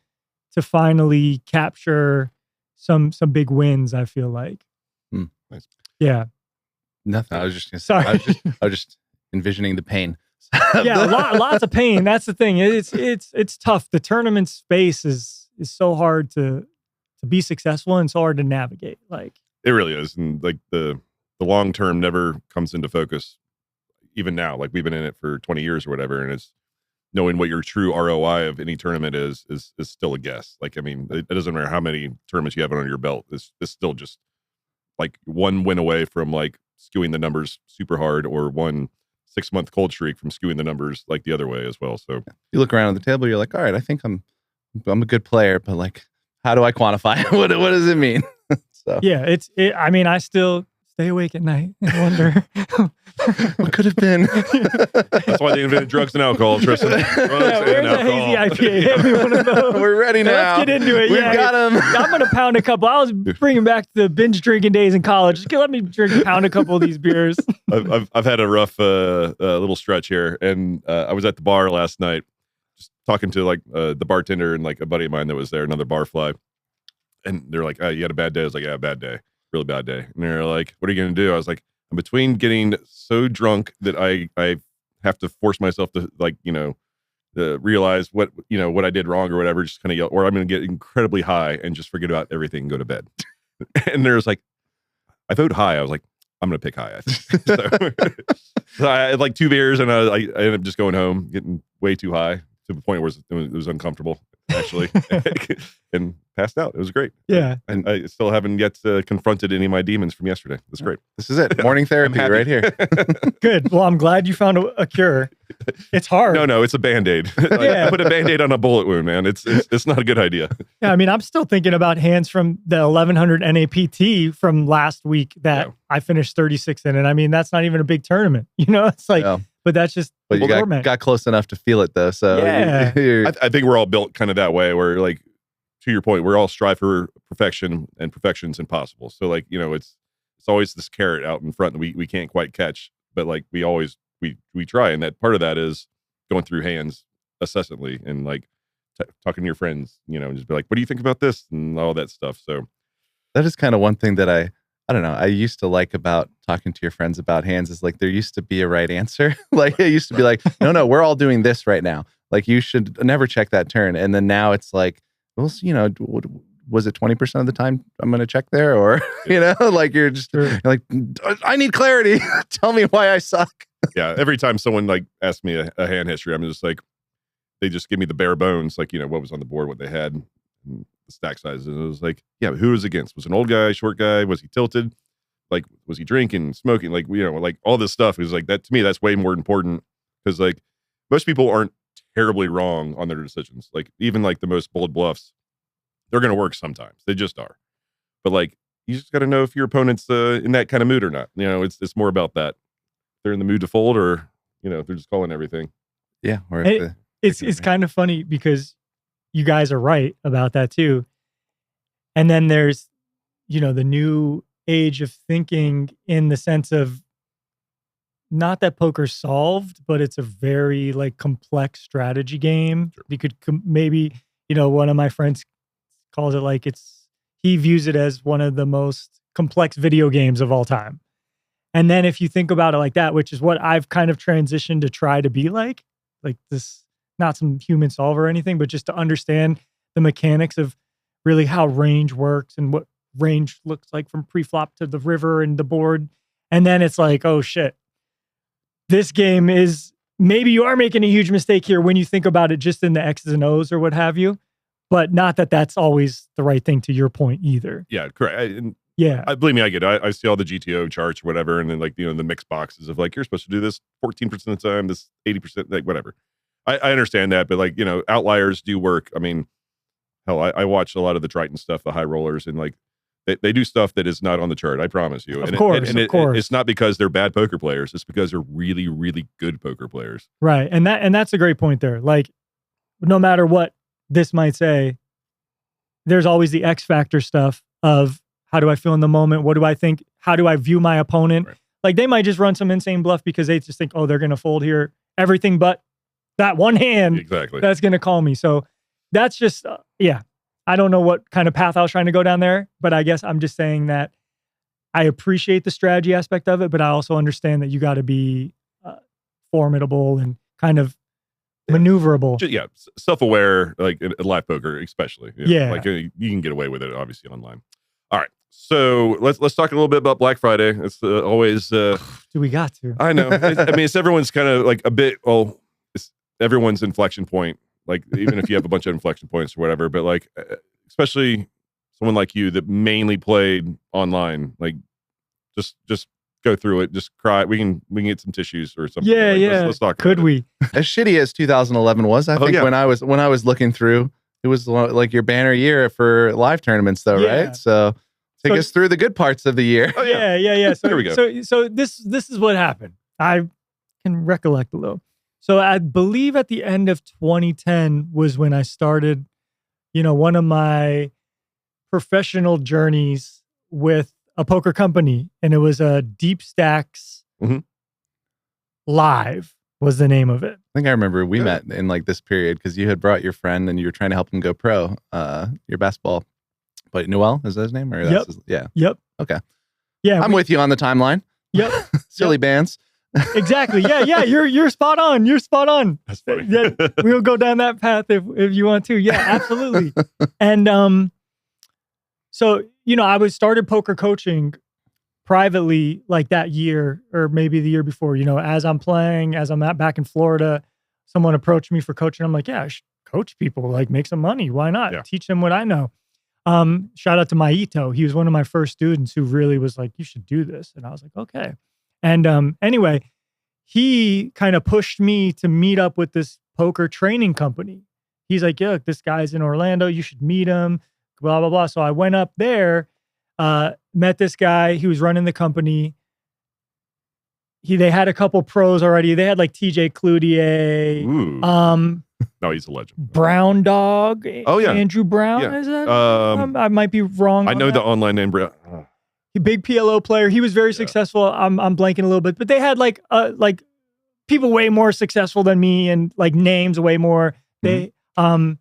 to finally capture some big wins, I feel like. Nice. Yeah. Nothing. I was just gonna say, Sorry. I was just envisioning the pain. Yeah, lots of pain. That's the thing. It's tough. The tournament space is so hard to be successful and so hard to navigate. Like it really is, and like the long term never comes into focus. Even now, like we've been in it for 20 years or whatever, and it's knowing what your true ROI of any tournament is still a guess. Like I mean, it doesn't matter how many tournaments you have under your belt. It's still just like one win away from like skewing the numbers super hard, or 1 6-month cold streak from skewing the numbers like the other way as well. So you look around at the table, you're like, all right, I think I'm a good player, but like, how do I quantify it? What does it mean? So yeah, I mean, I still stay awake at night and wonder what could have been. that's why they invented drugs and alcohol, Tristan. Drugs where's the hazy IPA? Hit me one of those. We're ready now. Let's get into it. We've got them. I'm gonna pound a couple. I was bringing back the binge drinking days in college. Just let me pound a couple of these beers. I've had a rough little stretch here, and I was at the bar last night, just talking to like the bartender and like a buddy of mine that was there, another barfly, and they're like, "You had a bad day." I was like, "Yeah, bad day, really bad day." And they're like, "What are you gonna do?" I was like, "I'm between getting so drunk that I have to force myself to like realize what I did wrong or whatever, just kind of yell, or I'm gonna get incredibly high and just forget about everything and go to bed." And there's like, I vote high. I was like, I'm going to pick high, I think. So I had like 2 beers and I ended up just going home, getting way too high to the point where it was uncomfortable, actually, and passed out. It was great. Yeah. And I still haven't yet confronted any of my demons from yesterday. That's great. This is it. Morning therapy right here. Good. Well, I'm glad you found a cure. It's hard. No, it's a Band-Aid. Yeah. I put a Band-Aid on a bullet wound, man. It's not a good idea. Yeah, I mean, I'm still thinking about hands from the 1100 NAPT from last week that I finished 36 in. And I mean, that's not even a big tournament. It's like, but that's just, but you got close enough to feel it though. So yeah. I think we're all built kind of that way where like, to your point, we're all strive for perfection and perfection's impossible. So like, it's always this carrot out in front that we can't quite catch, but like we always, we try. And that part of that is going through hands incessantly and like talking to your friends, and just be like, what do you think about this? And all that stuff. So that is kind of one thing that I don't know. I used to like about talking to your friends about hands is like, there used to be a right answer. Like it used to be like, no, we're all doing this right now. Like you should never check that turn. And then now it's like, well, was it 20% of the time I'm going to check there? Or, like you're just like, I need clarity. Tell me why I suck. Yeah. Every time someone like asks me a hand history, I'm just like, they just give me the bare bones. Like, what was on the board, what they had, and the stack sizes. And it was like, yeah, who was against? Was it an old guy, short guy? Was he tilted? Like, was he drinking, smoking? Like, like all this stuff is like that to me, that's way more important. Cause like most people aren't terribly wrong on their decisions. Like even like the most bold bluffs, they're going to work sometimes. They just are. But like, you just got to know if your opponent's in that kind of mood or not. It's more about that. They're in the mood to fold or, they're just calling everything. Yeah. Or it's kind of funny because you guys are right about that too. And then there's, the new age of thinking in the sense of not that poker's solved, but it's a very like complex strategy game. Sure. You could maybe, one of my friends calls it like he views it as one of the most complex video games of all time. And then if you think about it like that, which is what I've kind of transitioned to try to be like this, not some human solver or anything, but just to understand the mechanics of really how range works and range looks like from pre-flop to the river and the board. And then it's like, oh shit, this game is, maybe you are making a huge mistake here when you think about it just in the X's and O's or what have you, but not that that's always the right thing to your point either. Yeah, correct. Yeah. Believe me, I get it. I see all the GTO charts or whatever, and then like, the mix boxes of like, you're supposed to do this 14% of the time, this 80%, like whatever. I understand that, but like, outliers do work. I mean, hell, I watch a lot of the Triton stuff, the high rollers, and like, they do stuff that is not on the chart. I promise you. Of course. It's not because they're bad poker players. It's because they're really, really good poker players. Right. And that's a great point there. Like, no matter what this might say, there's always the X factor stuff of how do I feel in the moment? What do I think? How do I view my opponent? Right. Like, they might just run some insane bluff because they just think, oh, they're going to fold here. Everything but that one hand. Exactly. That's going to call me. So that's just, yeah. I don't know what kind of path I was trying to go down there, but I guess I'm just saying that I appreciate the strategy aspect of it, but I also understand that you got to be formidable and kind of maneuverable. Yeah, self-aware, like in live poker, especially. Yeah, like you can get away with it, obviously, online. All right, so let's talk a little bit about Black Friday. It's always. Do we got to? I know. It's everyone's kind of like a bit. Well, it's everyone's inflection point. Like, even if you have a bunch of inflection points or whatever, but like, especially someone like you that mainly played online, like, just go through it, just cry. We can get some tissues or something. Yeah, like, yeah. Let's talk. Could we? As shitty as 2011 was, I think when I was looking through, it was like your banner year for live tournaments, though, right? So take us through the good parts of the year. Oh, yeah. So here we go. So this is what happened. I can recollect a little. So I believe at the end of 2010 was when I started, one of my professional journeys with a poker company, and it was a Deep Stacks Live was the name of it. I think I remember we met in like this period because you had brought your friend and you were trying to help him go pro. Your basketball, but Noel, is that his name? Or yep. Yep. Okay. Yeah, I'm with you on the timeline. Yep. Silly bands. Exactly. Yeah. You're spot on. You're spot on. That's funny. Yeah, we'll go down that path if you want to. Yeah, absolutely. And so I started poker coaching privately like that year or maybe the year before. As I'm playing, as I'm back in Florida, someone approached me for coaching. I'm like, yeah, I should coach people, like make some money. Why not? Yeah. Teach them what I know. Shout out to Maito. He was one of my first students who really was like, you should do this. And I was like, okay. And anyway, he kind of pushed me to meet up with this poker training company. He's like, yeah, this guy's in Orlando. You should meet him, blah, blah, blah. So I went up there, met this guy. He was running the company. They had a couple pros already. They had like TJ Cloutier. Ooh. No, he's a legend. Brown Dog. Oh, yeah. Andrew Brown. Yeah. Is that? I might be wrong. I know the online name, Brown. Big PLO player. He was very successful. I'm blanking a little bit, but they had like people way more successful than me and like names way more. They Tom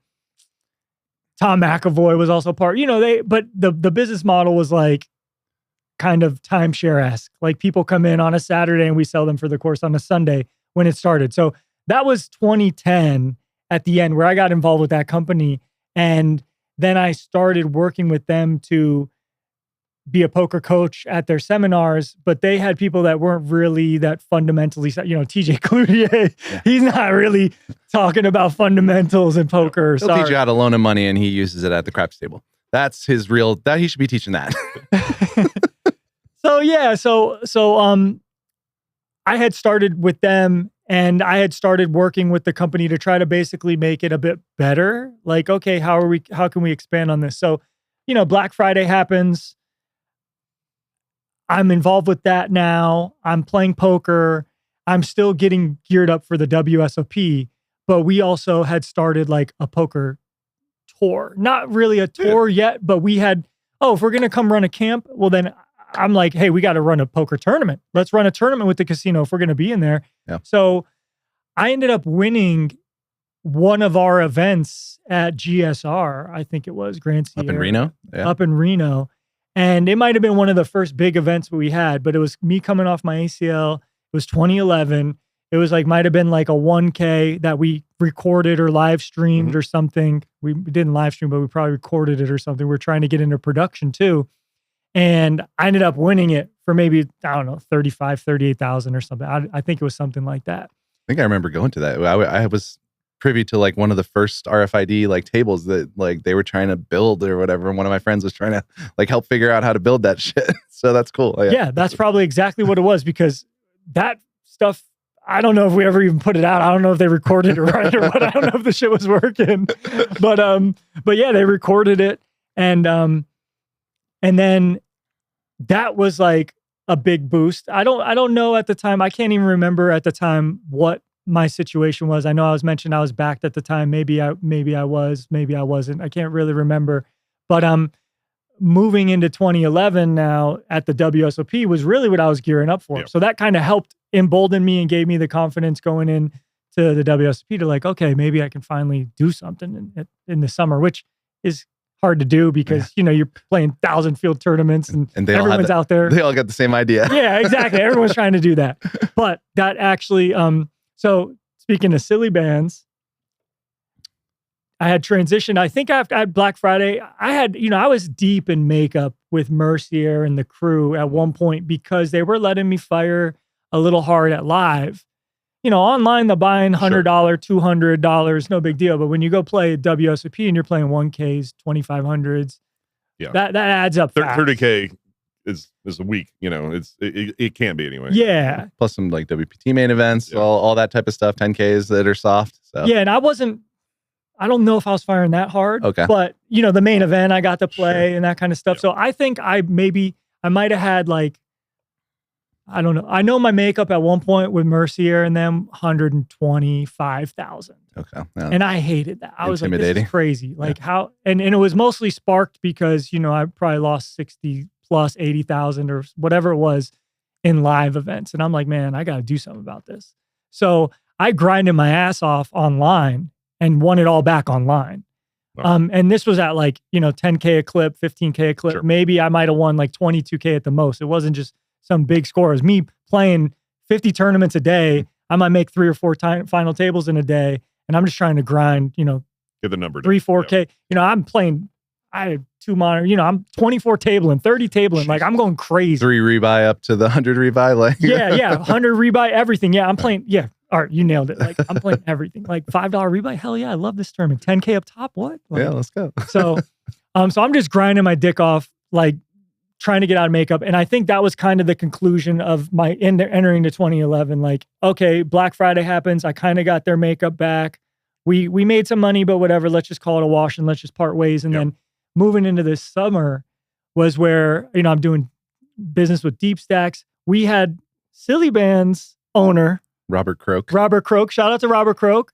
McAvoy was also part. But the business model was like kind of timeshare-esque. Like people come in on a Saturday and we sell them for the course on a Sunday when it started. So that was 2010 at the end where I got involved with that company, and then I started working with them to be a poker coach at their seminars, but they had people that weren't really that fundamentally, TJ Cloutier, he's not really talking about fundamentals in poker. He'll teach you how to loan him money and he uses it at the craps table. That's his he should be teaching that. So I had started with them and I had started working with the company to try to basically make it a bit better. Like, okay, how can we expand on this? So, Black Friday happens. I'm involved with that now. I'm playing poker. I'm still getting geared up for the WSOP, but we also had started like a poker tour. Not really a tour yet, but we had, if we're going to come run a camp, well then I'm like, hey, we got to run a poker tournament. Let's run a tournament with the casino if we're going to be in there. Yeah. So I ended up winning one of our events at GSR. I think it was Grand Sierra. Up in Reno? Yeah. Up in Reno. And it might have been one of the first big events we had, but it was me coming off my ACL. It was 2011. It was might have been like a 1K that we recorded or live streamed or something. We didn't live stream, but we probably recorded it or something. We're trying to get into production too. And I ended up winning it for maybe, I don't know, 35, 38,000 or something. I think it was something like that. I think I remember going to that. I was privy to like one of the first RFID like tables that like they were trying to build or whatever. And one of my friends was trying to like help figure out how to build that shit. So that's cool. Yeah, that's probably exactly what it was, because that stuff, I don't know if we ever even put it out. I don't know if they recorded it right or what. I don't know if the shit was working. But yeah, they recorded it. And then that was like a big boost. I don't know at the time. I can't even remember at the time what my situation was. I know I was mentioned I was backed at the time. Maybe I was, maybe I wasn't. I can't really remember. But moving into 2011 now at the WSOP was really what I was gearing up for. Yeah. So that kind of helped embolden me and gave me the confidence going in to the WSOP to like, okay, maybe I can finally do something in the summer, which is hard to do because, you're playing 1,000 field tournaments and everyone's out there. They all got the same idea. Yeah, exactly. Everyone's trying to do that. But that actually, so speaking of silly bands, I had transitioned. I think after Black Friday, I was deep in makeup with Mercier and the crew at one point because they were letting me fire a little hard at live. Online they're buying $100, $200, no big deal. But when you go play WSOP and you're playing 1Ks, 2,500s, that adds up. 30K is a week. It can be anyway. Yeah. Plus some like WPT main events, all that type of stuff. 10Ks that are soft. So yeah, and I don't know if I was firing that hard. Okay. But the main event I got to play and that kind of stuff. Yeah. So I think I might have had like, I don't know. I know my makeup at one point with Mercier and them 125,000. Okay. Yeah. And I hated that. I was like, this is crazy. Like how, and it was mostly sparked because, I probably lost 60 plus 80,000 or whatever it was in live events. And I'm like, man, I got to do something about this. So I grinded my ass off online and won it all back online. Wow. And this was at like, 10K a clip, 15K a clip. Sure. Maybe I might've won like 22K at the most. It wasn't just some big score. It was me playing 50 tournaments a day. I might make 3 or 4 final tables in a day. And I'm just trying to grind, get the number 3, 4K. I'm playing, I had 2 monitors, I'm 24 tabling, 30 tabling. Like I'm going crazy. 3 rebuy up to the 100 rebuy. Like yeah. 100 rebuy, everything. Yeah. I'm playing. Yeah. All right. You nailed it. Like I'm playing everything. Like $5 rebuy. Hell yeah. I love this tournament. 10K up top. What? Like, yeah, let's go. So I'm just grinding my dick off, like trying to get out of makeup. And I think that was kind of the conclusion of my entering to 2011. Like, okay, Black Friday happens. I kind of got their makeup back. We made some money, but whatever, let's just call it a wash and let's just part ways. And then moving into this summer was where, I'm doing business with Deep Stacks. We had Silly Band's owner, Robert Croak. Shout out to Robert Croak.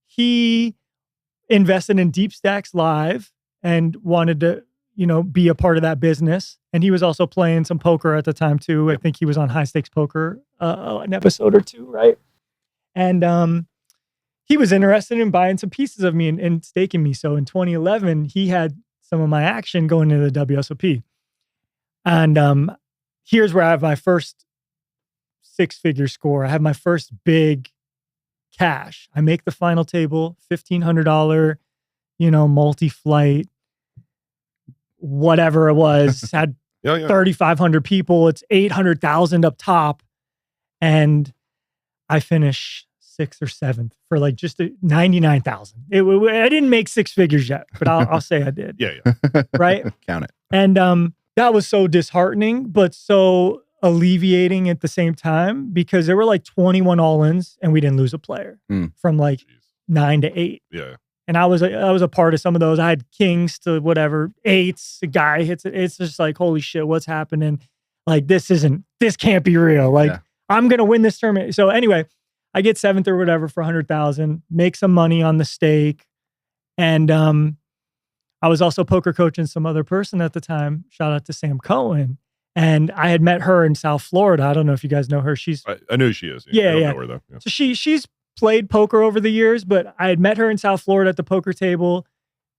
He invested in Deep Stacks Live and wanted to, be a part of that business. And he was also playing some poker at the time too. I think he was on High Stakes Poker, an episode or two, right? And he was interested in buying some pieces of me and staking me. So in 2011, he had some of my action going into the WSOP. And here's where I have my first 6-figure score. I have my first big cash. I make the final table, $1,500, multi-flight, whatever it was, had 3,500 people. It's 800,000 up top. And I finish 6th or 7th for like just 99,000. I didn't make 6 figures yet, but I'll say I did. Yeah. Right? Count it. And that was so disheartening, but so alleviating at the same time because there were like 21 all-ins and we didn't lose a player from like 9 to 8. Yeah. And I was a part of some of those. I had kings to whatever, 8s, a guy hits it. It's just like, holy shit, what's happening? Like, this can't be real. Like, I'm going to win this tournament. So anyway, I get 7th or whatever for 100,000, make some money on the stake. And I was also poker coaching some other person at the time. Shout out to Sam Cohen. And I had met her in South Florida. I don't know if you guys know her. I know who she is. Yeah, I don't know her though. Yeah. So she's played poker over the years, but I had met her in South Florida at the poker table.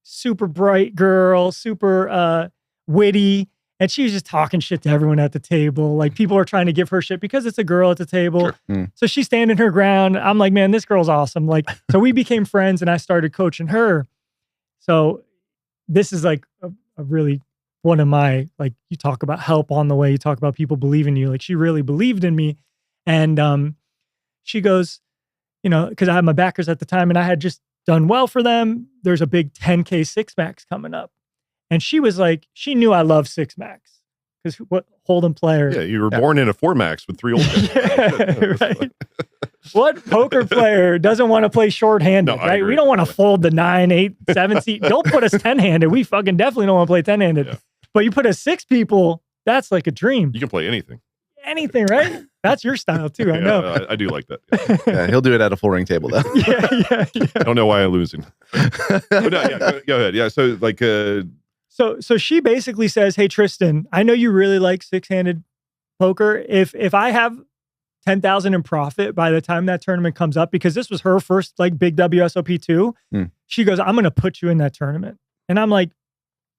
Super bright girl, super witty. And she was just talking shit to everyone at the table. Like people are trying to give her shit because it's a girl at the table. Sure. So she's standing her ground. I'm like, man, this girl's awesome. Like, so we became friends and I started coaching her. So this is like a really one of my, like, you talk about help on the way, you talk about people believing in you. Like, she really believed in me. And she goes, because I had my backers at the time and I had just done well for them. There's a big 10K six max coming up. And she was like, she knew I love six max because what Hold'em player. Yeah, you were born in a 4 max with 3 old guys. Yeah, right. What poker player doesn't want to play short-handed, No, I right? agree. We don't want to fold the 9, 8, 7 seat. Don't put us 10-handed. We fucking definitely don't want to play 10-handed. Yeah. But you put us 6 people, that's like a dream. You can play anything. Anything, right? That's your style too, I know. I do like that. Yeah, he'll do it at a full ring table though. Yeah. I don't know why I'm losing. But no, yeah, go ahead. Yeah, so like... So she basically says, hey, Tristan, I know you really like 6-handed poker. If I have 10,000 in profit by the time that tournament comes up, because this was her first like big WSOP too, she goes, I'm going to put you in that tournament. And I'm like,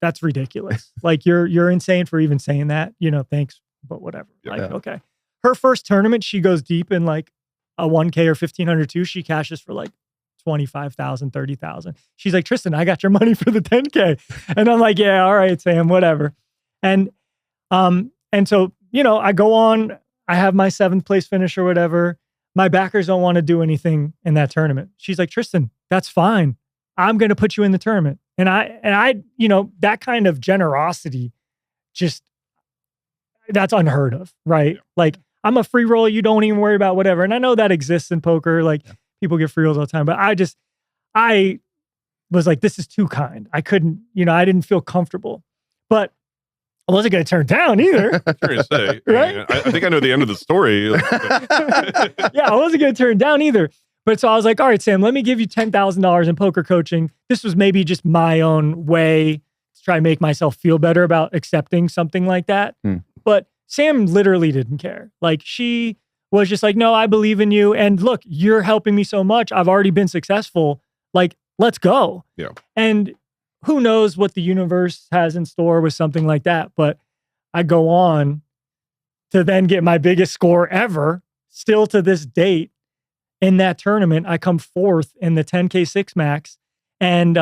that's ridiculous. Like you're insane for even saying that, thanks, but whatever. Yeah. Like, okay. Her first tournament, she goes deep in like a 1K or 1,500 too. She cashes for like 25,000, 30,000. She's like, Tristan, I got your money for the 10K. And I'm like, yeah, all right, Sam, whatever. And so, I go on, I have my 7th place finish or whatever. My backers don't want to do anything in that tournament. She's like, Tristan, that's fine. I'm going to put you in the tournament. And I, that kind of generosity, just, that's unheard of, right? Yeah. Like, I'm a free roll. You don't even worry about whatever. And I know that exists in poker. Like, people get free rolls all the time, but I was like, this is too kind. I couldn't, I didn't feel comfortable, but I wasn't going to turn down either. Sure to say, right? I think I know the end of the story. Yeah, I wasn't going to turn down either. But so I was like, all right, Sam, let me give you $10,000 in poker coaching. This was maybe just my own way to try and make myself feel better about accepting something like that. But Sam literally didn't care. Like, she was just like, no, I believe in you. And look, you're helping me so much. I've already been successful. Like, let's go. Yeah. And who knows what the universe has in store with something like that. But I go on to then get my biggest score ever, still to this date. In that tournament, I come 4th in the 10K 6 max. And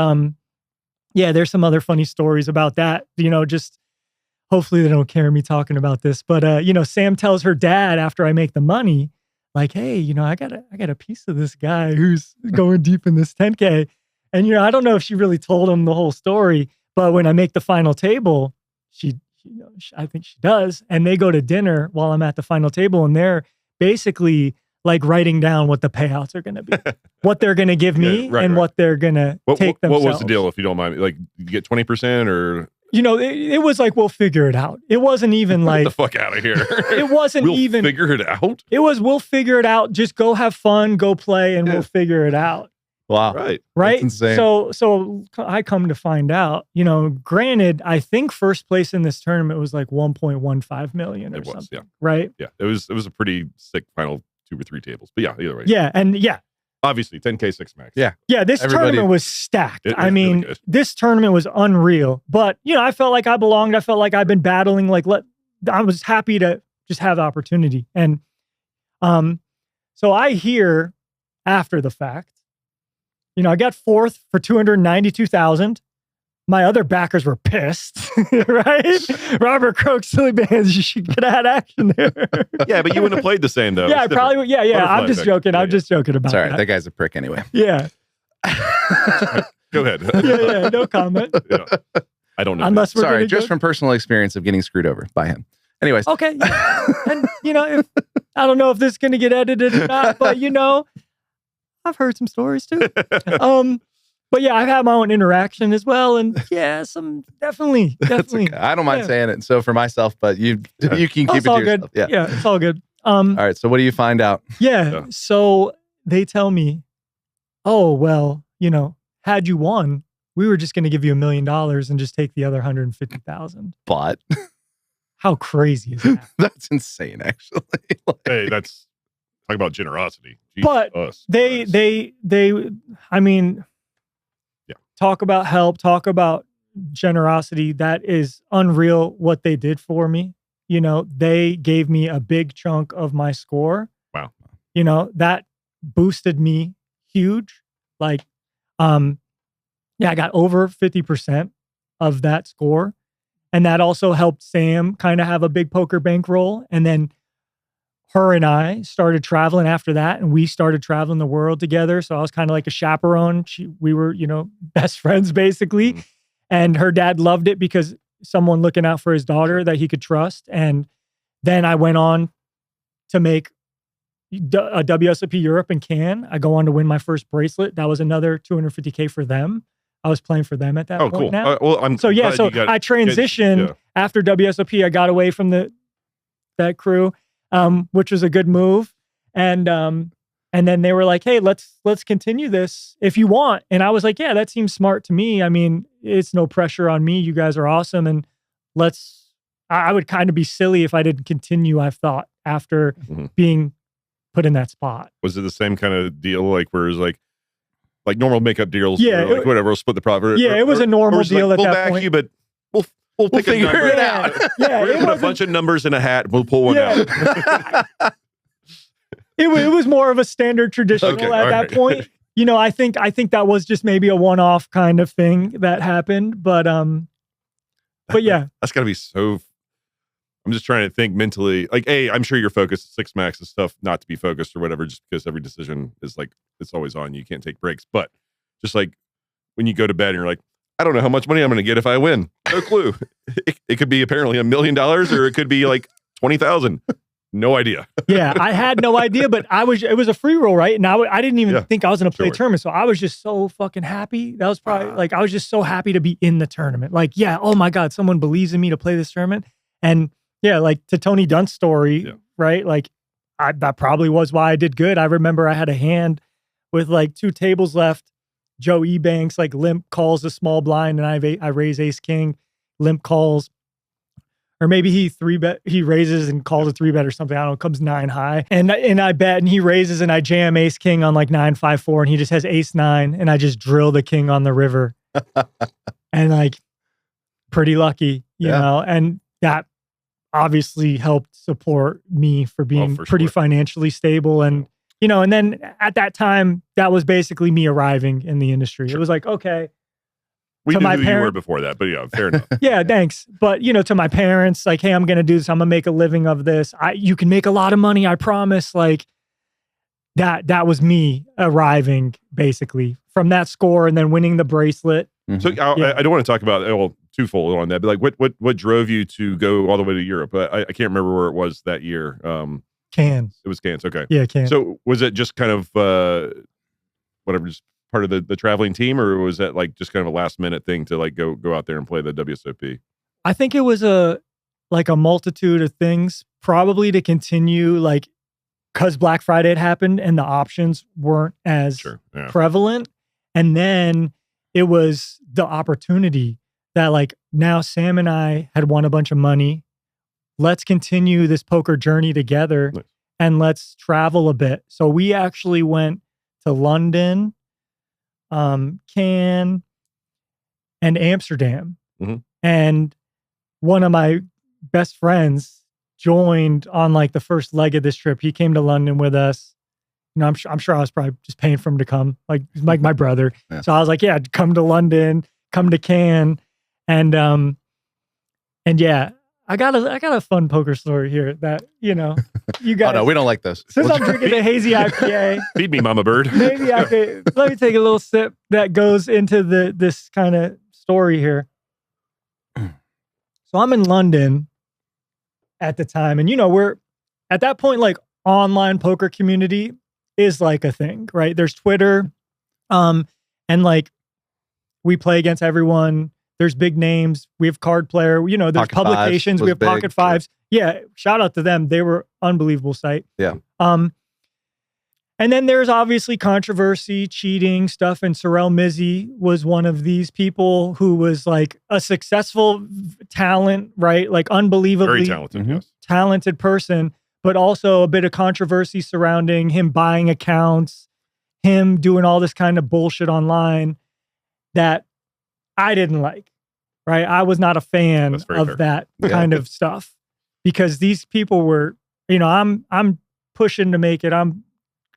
there's some other funny stories about that. Just hopefully they don't care me talking about this. But Sam tells her dad after I make the money, like, hey, I got a piece of this guy who's going deep in this 10K. And I don't know if she really told him the whole story, but when I make the final table, I think she does. And they go to dinner while I'm at the final table, and they're basically like writing down what the payouts are going to be, what they're going to give me, and what they're going to take themselves. What was the deal, if you don't mind? Like, you get 20% or... it was like, we'll figure it out. It wasn't even like... Get the fuck out of here. It wasn't even... We'll figure it out? It was, we'll figure it out. Just go have fun, go play, and we'll figure it out. Wow. Right. Right? That's insane. So I come to find out, granted, I think first place in this tournament was like 1.15 million or something. Yeah. Right? Yeah. It was a pretty sick final 2 or 3 tables. But yeah, either way. Yeah. And yeah. Obviously, 10K 6 max. Yeah. Yeah, this tournament was stacked. I mean, really this tournament was unreal. But, I felt like I belonged. I felt like I've been battling. Like, I was happy to just have the opportunity. And so I hear after the fact, I got 4th for 292,000. My other backers were pissed, right? Robert Croak, silly bands, you should get out action there. Yeah, but you wouldn't have played the same, though. Yeah, I probably would. Yeah. I'm just joking. Yeah, I'm just joking about Sorry, that. that guy's a prick anyway. Yeah. Go ahead. Yeah, no comment. Yeah. I don't know. Unless we're Sorry, gonna just go- from personal experience of getting screwed over by him. Anyways. Okay. Yeah. And, if, I don't know if this is going to get edited or not, but, I've heard some stories too. But yeah, I've had my own interaction as well. And yeah, some definitely. Okay. I don't mind saying it. So for myself, but you can keep it to yourself. Good. Yeah, it's all good. All right. So what do you find out? Yeah. So they tell me, oh, well, had you won, we were just going to give you $1 million and just take the other 150,000. But how crazy is that? That's insane, actually. Hey, that's talk about generosity. But they, I mean, talk about help, talk about generosity. That is unreal what they did for me. They gave me a big chunk of my score. Wow. That boosted me huge. Like, I got over 50% of that score. And that also helped Sam kind of have a big poker bankroll. And then her and I started traveling after that, and we started traveling the world together. So I was kind of like a chaperone. We were, best friends basically. And her dad loved it because someone looking out for his daughter that he could trust. And then I went on to make a WSOP Europe in Cannes. I go on to win my first bracelet. That was another $250K for them. I was playing for them at that point. Cool. Now. I'm so I transitioned after WSOP. I got away from that crew, which was a good move. And then they were like, "Hey, let's continue this if you want." And I was like, "Yeah, that seems smart to me. I mean, it's no pressure on me. You guys are awesome, and I would kind of be silly if I didn't continue." I thought after being put in that spot. Was it the same kind of deal, like where it was like normal makeup deals? Yeah, like whatever, we'll split the profit. Yeah, it was a normal deal like, at we'll that back point. you, but we'll pick a number. Figure it out. Yeah, We're gonna put a bunch of numbers in a hat. We'll pull one out. It was more of a standard traditional at that point. I think that was just maybe a one-off kind of thing that happened. But yeah, that's got to be so. I'm just trying to think mentally. Like, I'm sure you're focused. Six Max and stuff, not to be focused or whatever, just because every decision is like it's always on. You can't take breaks. But just like when you go to bed and you're like, I don't know how much money I'm going to get if I win. No clue. It could be apparently $1 million, or it could be like 20,000. No idea. Yeah, I had no idea, but it was a free roll, right? And I didn't even think I was going to play a tournament. So I was just so fucking happy. That was probably I was just so happy to be in the tournament. Like, yeah, oh my God, someone believes in me to play this tournament. And yeah, like to Tony Dunn's story, right? Like that probably was why I did good. I remember I had a hand with like 2 tables left. Joe Ebanks like limp calls a small blind, and I raise ace king, limp calls. Or maybe he raises and calls a 3-bet or something. I don't know, comes 9 high. And I bet, and he raises, and I jam ace king on like 9-5-4, and he just has ace 9, and I just drill the king on the river. And like pretty lucky, you know, and that obviously helped support me for being pretty financially stable. And, and then at that time, that was basically me arriving in the industry. It was like, okay. We knew who you were before that, but yeah, fair enough. Yeah, thanks. But, to my parents, like, hey, I'm going to do this. I'm going to make a living of this. You can make a lot of money, I promise. Like, that was me arriving, basically, from that score and then winning the bracelet. So I don't want to talk about, twofold on that, but like, what drove you to go all the way to Europe? I can't remember where it was that year. Cannes. It was Cannes, okay. Yeah, Cannes. So was it just kind of, just part of the traveling team, or was that like just kind of a last minute thing to like go out there and play the WSOP? I think it was a multitude of things, probably to continue, like, because Black Friday had happened and the options weren't as prevalent. And then it was the opportunity that like now Sam and I had won a bunch of money. Let's continue this poker journey together and let's travel a bit. So we actually went to London, Cannes, and Amsterdam. And one of my best friends joined on like the first leg of this trip. He came to London with us. I'm sure I was probably just paying for him to come, like my brother. Yeah. So I was like, yeah, come to London, come to Cannes. And yeah, I got a fun poker story here that, you guys. Oh no, we don't like this. Since I'm drinking the hazy IPA. Feed me, Mama Bird. Maybe let me take a little sip that goes into this kind of story here. So I'm in London at the time, and we're at that point, like, online poker community is like a thing, right? There's Twitter, and like we play against everyone. There's big names. We have Card Player. There's Pocket publications. We have Pocket Fives. Yeah, shout out to them. They were unbelievable site. Yeah. And then there's obviously controversy, cheating stuff. And Sorel Mizzi was one of these people who was like a successful talent, right? Like unbelievably very talented, talented person, but also a bit of controversy surrounding him buying accounts, him doing all this kind of bullshit online that I didn't like, right? I was not a fan of that kind of stuff because these people were, I'm pushing to make it. I'm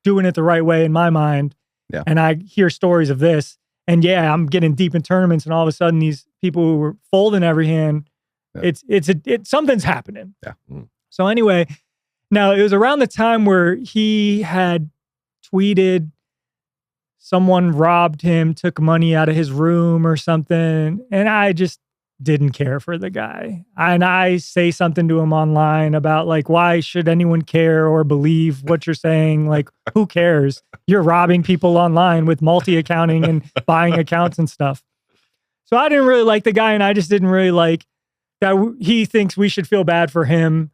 doing it the right way in my mind. Yeah. And I hear stories of this, and I'm getting deep in tournaments, and all of a sudden these people who were folding every hand Something's happening. Yeah. So anyway, now it was around the time where he had tweeted someone robbed him, took money out of his room or something. And I just didn't care for the guy. And I say something to him online about like, why should anyone care or believe what you're saying? Like, who cares? You're robbing people online with multi-accounting and buying accounts and stuff. So I didn't really like the guy, and I just didn't really like that he thinks we should feel bad for him,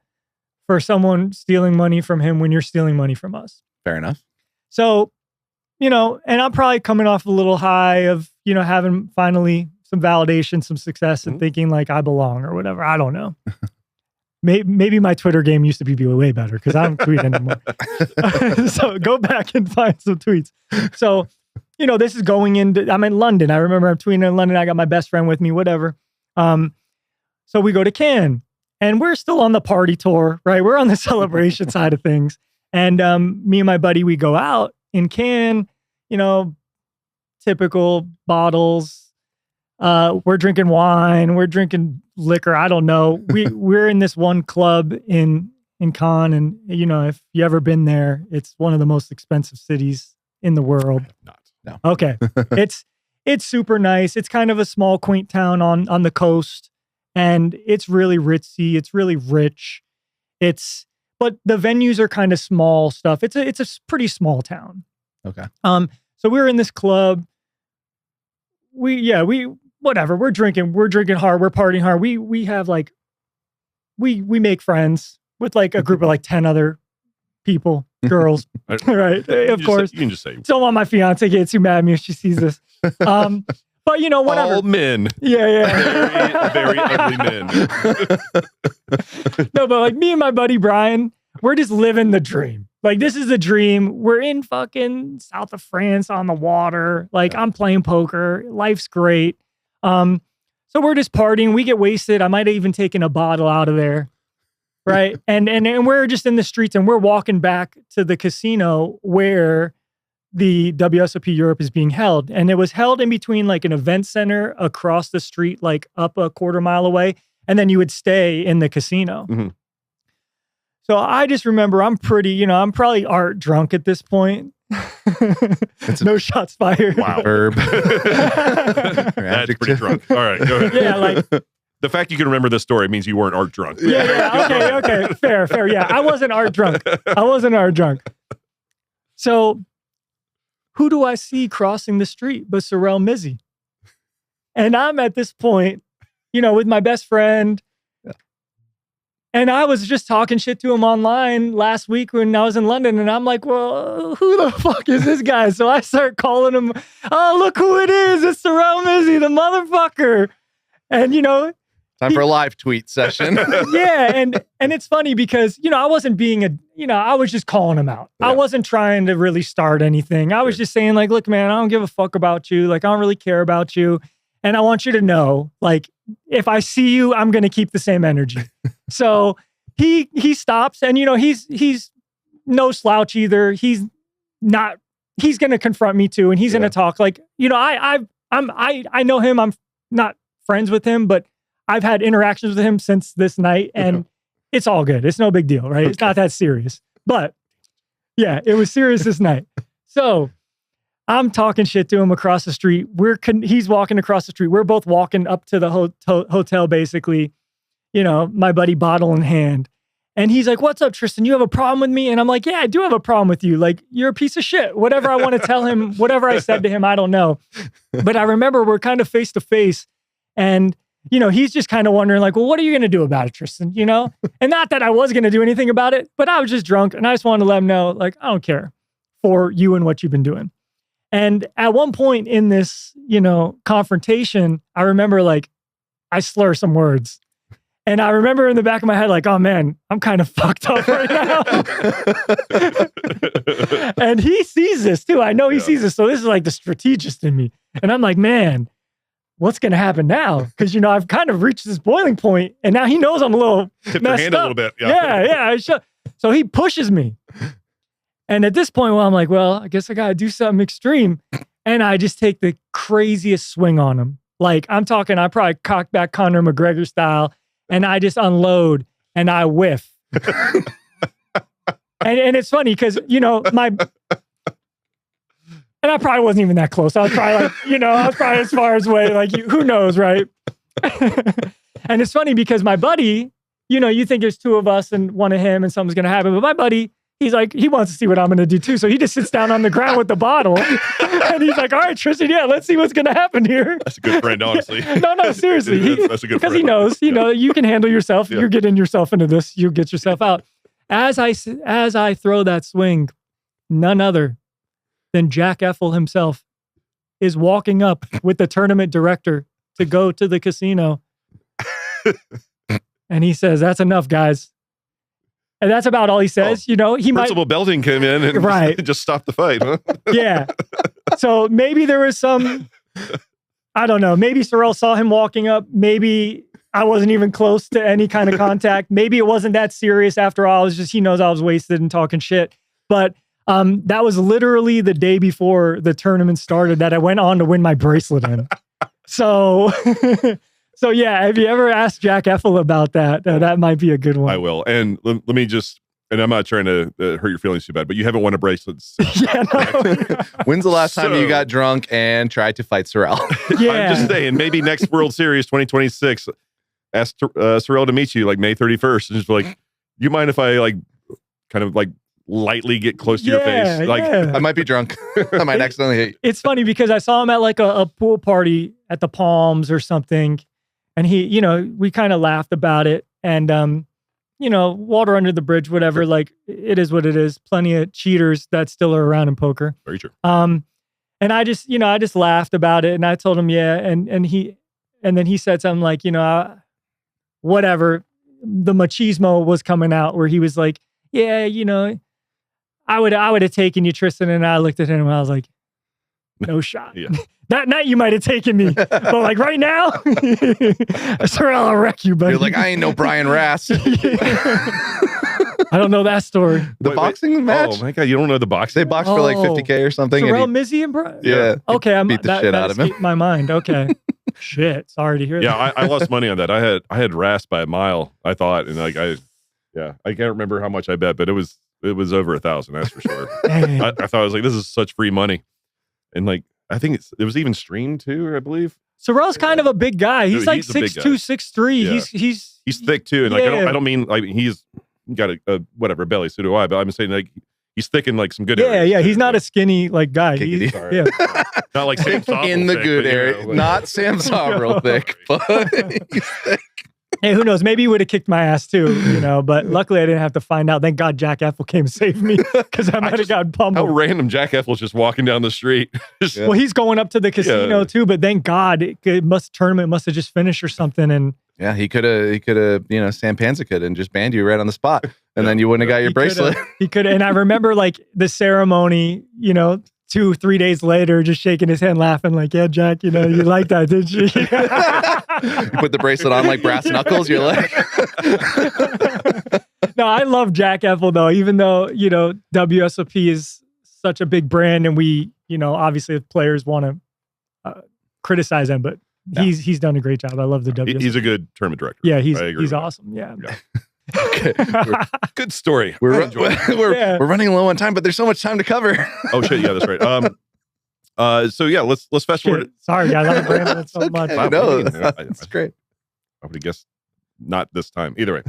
for someone stealing money from him when you're stealing money from us. Fair enough. So, and I'm probably coming off a little high of, having finally some validation, some success, and thinking like I belong or whatever. I don't know. Maybe my Twitter game used to be way better because I don't tweet anymore. So go back and find some tweets. So, this is going into, I'm in London. I remember I'm tweeting in London. I got my best friend with me, whatever. So we go to Cannes, and we're still on the party tour, right? We're on the celebration side of things. And me and my buddy, we go out in Cannes, typical bottles. We're drinking wine. We're drinking liquor. I don't know. We're in this one club in Cannes. And, if you ever been there, it's one of the most expensive cities in the world. Not. No. Okay. It's super nice. It's kind of a small, quaint town on the coast. And it's really ritzy. It's really rich. But the venues are kind of small stuff. It's a pretty small town. Okay. So we were in this club. Whatever. We're drinking hard. We're partying hard. We have like, we make friends with like a group of like 10 other people, girls, right? Of course. You can just say. Don't want my fiance to get too mad at me if she sees this. But whatever. All men. Yeah. Very, very ugly men. No, but like me and my buddy Brian, we're just living the dream. Like, this is the dream. We're in fucking south of France on the water. Like, I'm playing poker. Life's great. So we're just partying. We get wasted. I might have even taken a bottle out of there. Right. And we're just in the streets, and we're walking back to the casino where the WSOP Europe is being held. And it was held in between like an event center across the street, like up a quarter mile away. And then you would stay in the casino. Mm-hmm. So I just remember I'm I'm probably art drunk at this point. No shots fired. Wow. Verb. That's pretty drunk. All right. Go ahead. Yeah, like the fact you can remember this story means you weren't art drunk. Yeah. Okay. Fair. Yeah, I wasn't art drunk. So who do I see crossing the street but Sorel Mizzi? And I'm at this point, with my best friend. And I was just talking shit to him online last week when I was in London. And I'm like, well, who the fuck is this guy? So I start calling him, oh, look who it is. It's Sorel Mizzi, the motherfucker. And, time for a live tweet session. Yeah. And it's funny because, I wasn't being I was just calling him out. Yeah. I wasn't trying to really start anything. I was just saying like, look, man, I don't give a fuck about you. Like, I don't really care about you. And I want you to know, like, if I see you, I'm going to keep the same energy. So he stops, and, he's no slouch either. He's going to confront me too. And he's going to talk like, I know him. I'm not friends with him, but I've had interactions with him since this night, and it's all good. It's no big deal, right? It's not that serious, but yeah, it was serious this night. So I'm talking shit to him across the street. He's walking across the street. We're both walking up to the hotel, basically, my buddy bottle in hand. And he's like, what's up, Tristan? You have a problem with me? And I'm like, yeah, I do have a problem with you. Like, you're a piece of shit. Whatever I want to tell him, whatever I said to him, I don't know. But I remember we're kind of face to face, and, he's just kind of wondering like, well, what are you going to do about it, Tristan? And not that I was going to do anything about it, but I was just drunk, and I just wanted to let him know, like, I don't care for you and what you've been doing. And at one point in this, confrontation, I remember like I slur some words. And I remember in the back of my head, like, oh man, I'm kind of fucked up right now. And he sees this too. I know he sees this. So this is like the strategist in me. And I'm like, man, what's going to happen now? Because, I've kind of reached this boiling point, and now he knows I'm a little Tip messed your hand up. a little bit. Yeah. So he pushes me. And at this point, I'm like, well, I guess I got to do something extreme. And I just take the craziest swing on him. Like, I'm talking, I probably cocked back Conor McGregor style. and I just unload and I whiff. And it's funny because, you know, and I probably wasn't even that close. I was probably like, you know, I was probably as far as away, like, who knows, right? And it's funny because my buddy, you know, you think there's two of us and one of him and something's going to happen. But my buddy, he's like, he wants to see what I'm going to do too. So he just sits down on the ground with the bottle and he's like, all right, Tristan, yeah, let's see what's going to happen here. That's a good friend, honestly. No, seriously. That's a good because friend. he knows, you know, you can handle yourself. You're getting yourself into this. You get yourself out. As I throw that swing, none other than Jack Effel himself is walking up with the tournament director to go to the casino. And he says, that's enough, guys. And that's about all he says. You know, he Principal Belting came in and just stopped the fight, huh? Yeah. So maybe there was some, I don't know, maybe Sorel saw him walking up. Maybe I wasn't even close to any kind of contact. Maybe it wasn't that serious after all. It was just, he knows I was wasted and talking shit. But that was literally the day before the tournament started that I went on to win my bracelet in. So, so yeah, if you ever asked Jack Effel about that, that might be a good one. I will. And let me just, and I'm not trying to hurt your feelings too bad, but you haven't won a bracelet since. Yeah, no. When's the last time you got drunk and tried to fight Sorel? Yeah. I'm just saying, maybe next World Series 2026, ask Sorel to meet you like May 31st. And just be like, you mind if I like kind of like lightly get close to your face? Like, I might be drunk. I might accidentally hit you. It's funny because I saw him at like a pool party at the Palms or something. And he, you know, we kind of laughed about it. And, you know, water under the bridge, whatever, like it is what it is. Plenty of cheaters that still are around in poker. Very true. And I just, you know, I just laughed about it and I told him, yeah. And then he said something like, you know, whatever, the machismo was coming out where he was like, yeah, you know, I would have taken you, Tristan. And I looked at him and I was like, no shot. Yeah. That night you might have taken me, but like right now, Sorel, I'll wreck you, buddy. You're like, I ain't no Brian Rass. I don't know that story. The boxing match? Oh my God, you don't know the boxing? They boxed for like 50K or something. Sorel and Mizzi and Brian? Yeah. Okay, I'm beat the shit out of him. My mind. Okay. Shit. Sorry to hear that. Yeah, I lost money on that. I had Ras by a mile, I thought, and like I can't remember how much I bet, but it was over 1,000, that's for sure. I thought, I was like, this is such free money, and like I think it was even streamed too, I believe. Sorel's kind of a big guy. He's like 6'2", 6'3". Yeah. He's thick too, and like Yeah. I don't mean like he's got a whatever belly, so do I. But I'm saying like he's thick in like some good Yeah, areas. yeah. He's not a skinny like guy. He's, Sorry. yeah. Not like Sam Soffel in the thick, good but, you area. know, like- Not Sam Soffel thick, but he's thick. Hey, who knows? Maybe he would have kicked my ass too, you know. But luckily, I didn't have to find out. Thank God Jack Effel came to save me because I might have gotten How pummeled. random Jack Effel's just walking down the street. Well, he's going up to the casino too, but thank God tournament must have just finished or something. And Yeah, he could have, you know, Sam Panza and just banned you right on the spot, and then you wouldn't have got your bracelet. He could, and I remember like the ceremony, you know, 2-3 days later, just shaking his hand, laughing like, "Yeah, Jack, you know, you like that, didn't you?" You put the bracelet on like brass knuckles. You're like, No, I love Jack Effel though, even though, you know, WSOP is such a big brand, and we, you know, obviously if players want to criticize him, but he's done a great job. I love the WSOP. He's a good tournament director. Yeah, I agree he's with that. awesome. Yeah. Good story. we're I enjoyed it. we're running low on time, but there's so much time to cover. Oh shit, yeah, that's right. So yeah, let's fast forward. Shit. Sorry, guys, I ran it so much. I Wow, know, what do you mean? that's great. I would have guessed not this time. Either way.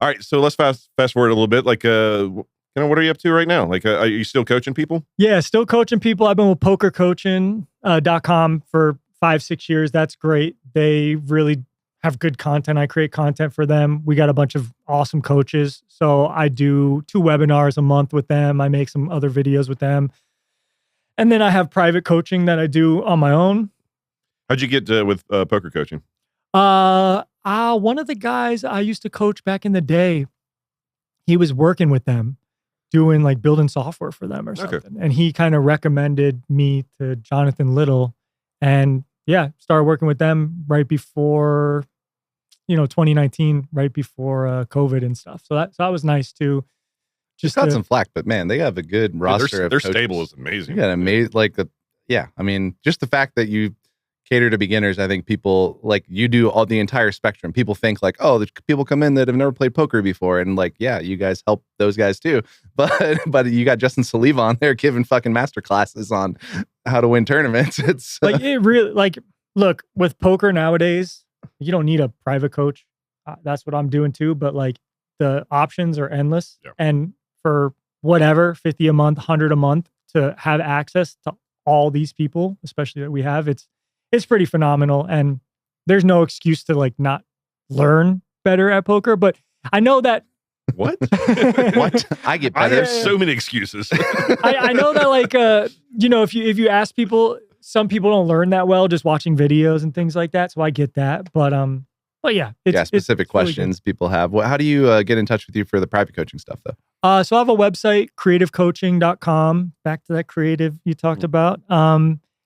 All right, so let's fast forward a little bit. Like, what are you up to right now? Like, are you still coaching people? Yeah, still coaching people. I've been with pokercoaching.com for 5-6 years. That's great. They really have good content. I create content for them. We got a bunch of awesome coaches. So I do 2 webinars a month with them. I make some other videos with them. And then I have private coaching that I do on my own. How'd you get with poker coaching? One of the guys I used to coach back in the day, he was working with them, doing like building software for them or something. And he kind of recommended me to Jonathan Little, and yeah, started working with them right before, 2019, right before COVID and stuff. So that was nice too. Just got some flack, but man, they have a good roster. Their of coaches. stable is amazing. You got amazing, I mean, just the fact that you cater to beginners. I think people like you do all the entire spectrum. People think like, oh, there's people come in that have never played poker before, and like, yeah, you guys help those guys too. But you got Justin Saliva on there giving fucking master classes on how to win tournaments. It's like it really like look with poker nowadays, you don't need a private coach. That's what I'm doing too. But like the options are endless, and for whatever 50 a month, 100 a month to have access to all these people, especially that we have, it's pretty phenomenal. And there's no excuse to like not learn better at poker. But I know that what? What? I get better. I have so many excuses. I know that like if you ask people, some people don't learn that well just watching videos and things like that. So I get that. But yeah, specific questions really people have. Well, how do you get in touch with you for the private coaching stuff though? So I have a website, creativecoaching.com. Back to that creative you talked about.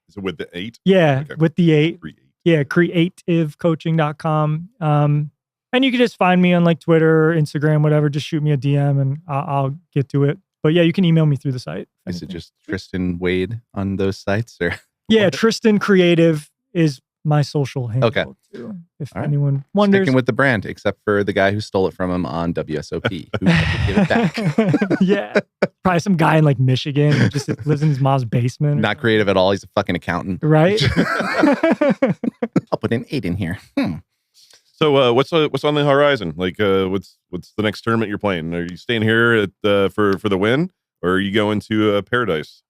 Is it with the 8? Yeah, okay. With the 8. Yeah, creativecoaching.com. And you can just find me on like Twitter or Instagram, whatever. Just shoot me a DM and I'll get to it. But yeah, you can email me through the site. Is it just Tristan Wade on those sites? Or yeah, Tristan Creative is my social handle. Okay. Too, if anyone wonders. Sticking with the brand, except for the guy who stole it from him on WSOP, who had to give it back. Yeah. Probably some guy in like Michigan who just lives in his mom's basement. Not creative at all. He's a fucking accountant. Right? I'll put an 8 in here. So what's on the horizon? Like what's the next tournament you're playing? Are you staying here at for the win, or are you going to Paradise?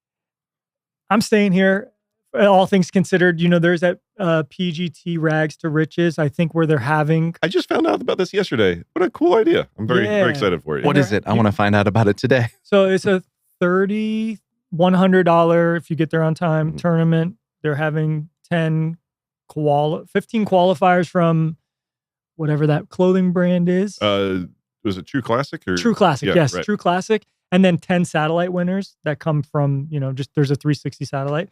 I'm staying here. All things considered, there's that PGT Rags to Riches, I think, where they're having. I just found out about this yesterday. What a cool idea. I'm very excited for you. What is it? I want to find out about it today. So it's a $100 if you get there on time tournament. They're having 15 qualifiers from whatever that clothing brand is. Was it True Classic? Or? True Classic, yeah, yes. Right. True Classic. And then 10 satellite winners that come from, just there's a 360 satellite.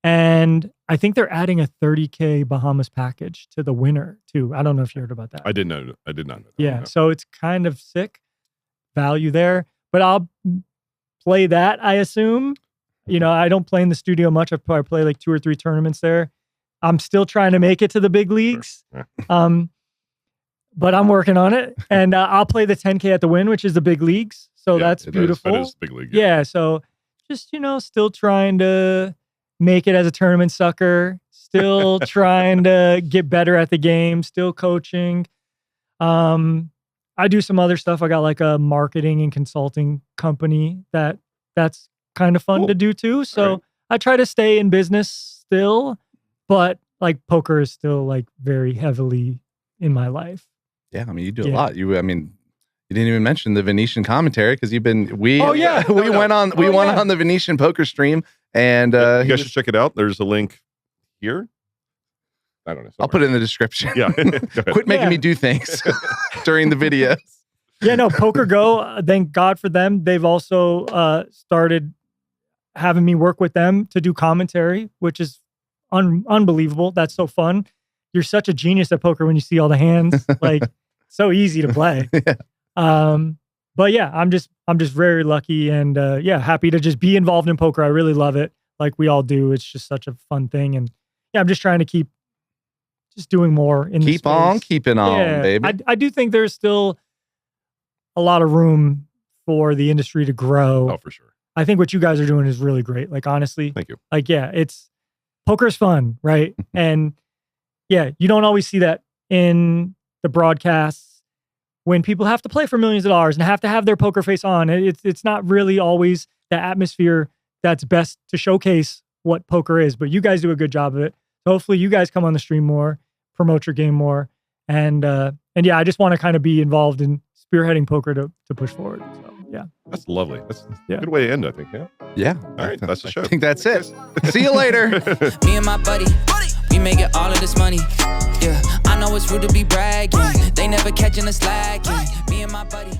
And I think they're adding a $30K Bahamas package to the winner too. I don't know if you heard about that. I did not know that. Yeah. No. So it's kind of sick value there, but I'll play that, I assume. I don't play in the studio much. I probably play like 2 or 3 tournaments there. I'm still trying to make it to the big leagues. Sure. But I'm working on it, and I'll play the 10K at the win, which is the big leagues. So that's beautiful. That is big league. Yeah. So just, still trying to make it as a tournament sucker, still trying to get better at the game, still coaching. I do some other stuff. I got like a marketing and consulting company that's kind of fun to do too. So I try to stay in business still, but like poker is still like very heavily in my life. Yeah, I mean, you do a lot. You didn't even mention the Venetian commentary because we went on the Venetian poker stream, and you guys should check it out. There's a link here. I don't know. I'll put it in the description. Yeah. Quit making me do things during the videos. Yeah, no, Poker Go, thank God for them. They've also started having me work with them to do commentary, which is unbelievable. That's so fun. You're such a genius at poker when you see all the hands. Like, so easy to play. Yeah. But yeah, I'm just very lucky and happy to just be involved in poker. I really love it, like we all do. It's just such a fun thing, and yeah, I'm just trying to keep just doing more in keep on keeping on, baby. I do think there's still a lot of room for the industry to grow. Oh, for sure. I think what you guys are doing is really great. Like, honestly, thank you. Like, yeah, poker's fun, right? And yeah, you don't always see that in the broadcasts when people have to play for millions of dollars and have to have their poker face on. It's not really always the atmosphere that's best to showcase what poker is, but you guys do a good job of it. So hopefully you guys come on the stream more, promote your game more. And yeah, I just want to kind of be involved in spearheading poker to push forward. So yeah. That's lovely. That's a good way to end, I think. Yeah. Yeah. All right. That's the show. I think that's it. See you later. Me and my buddy, we making all of this money. Yeah, I know it's rude to be bragging. They never catching us slacking. Me and my buddy.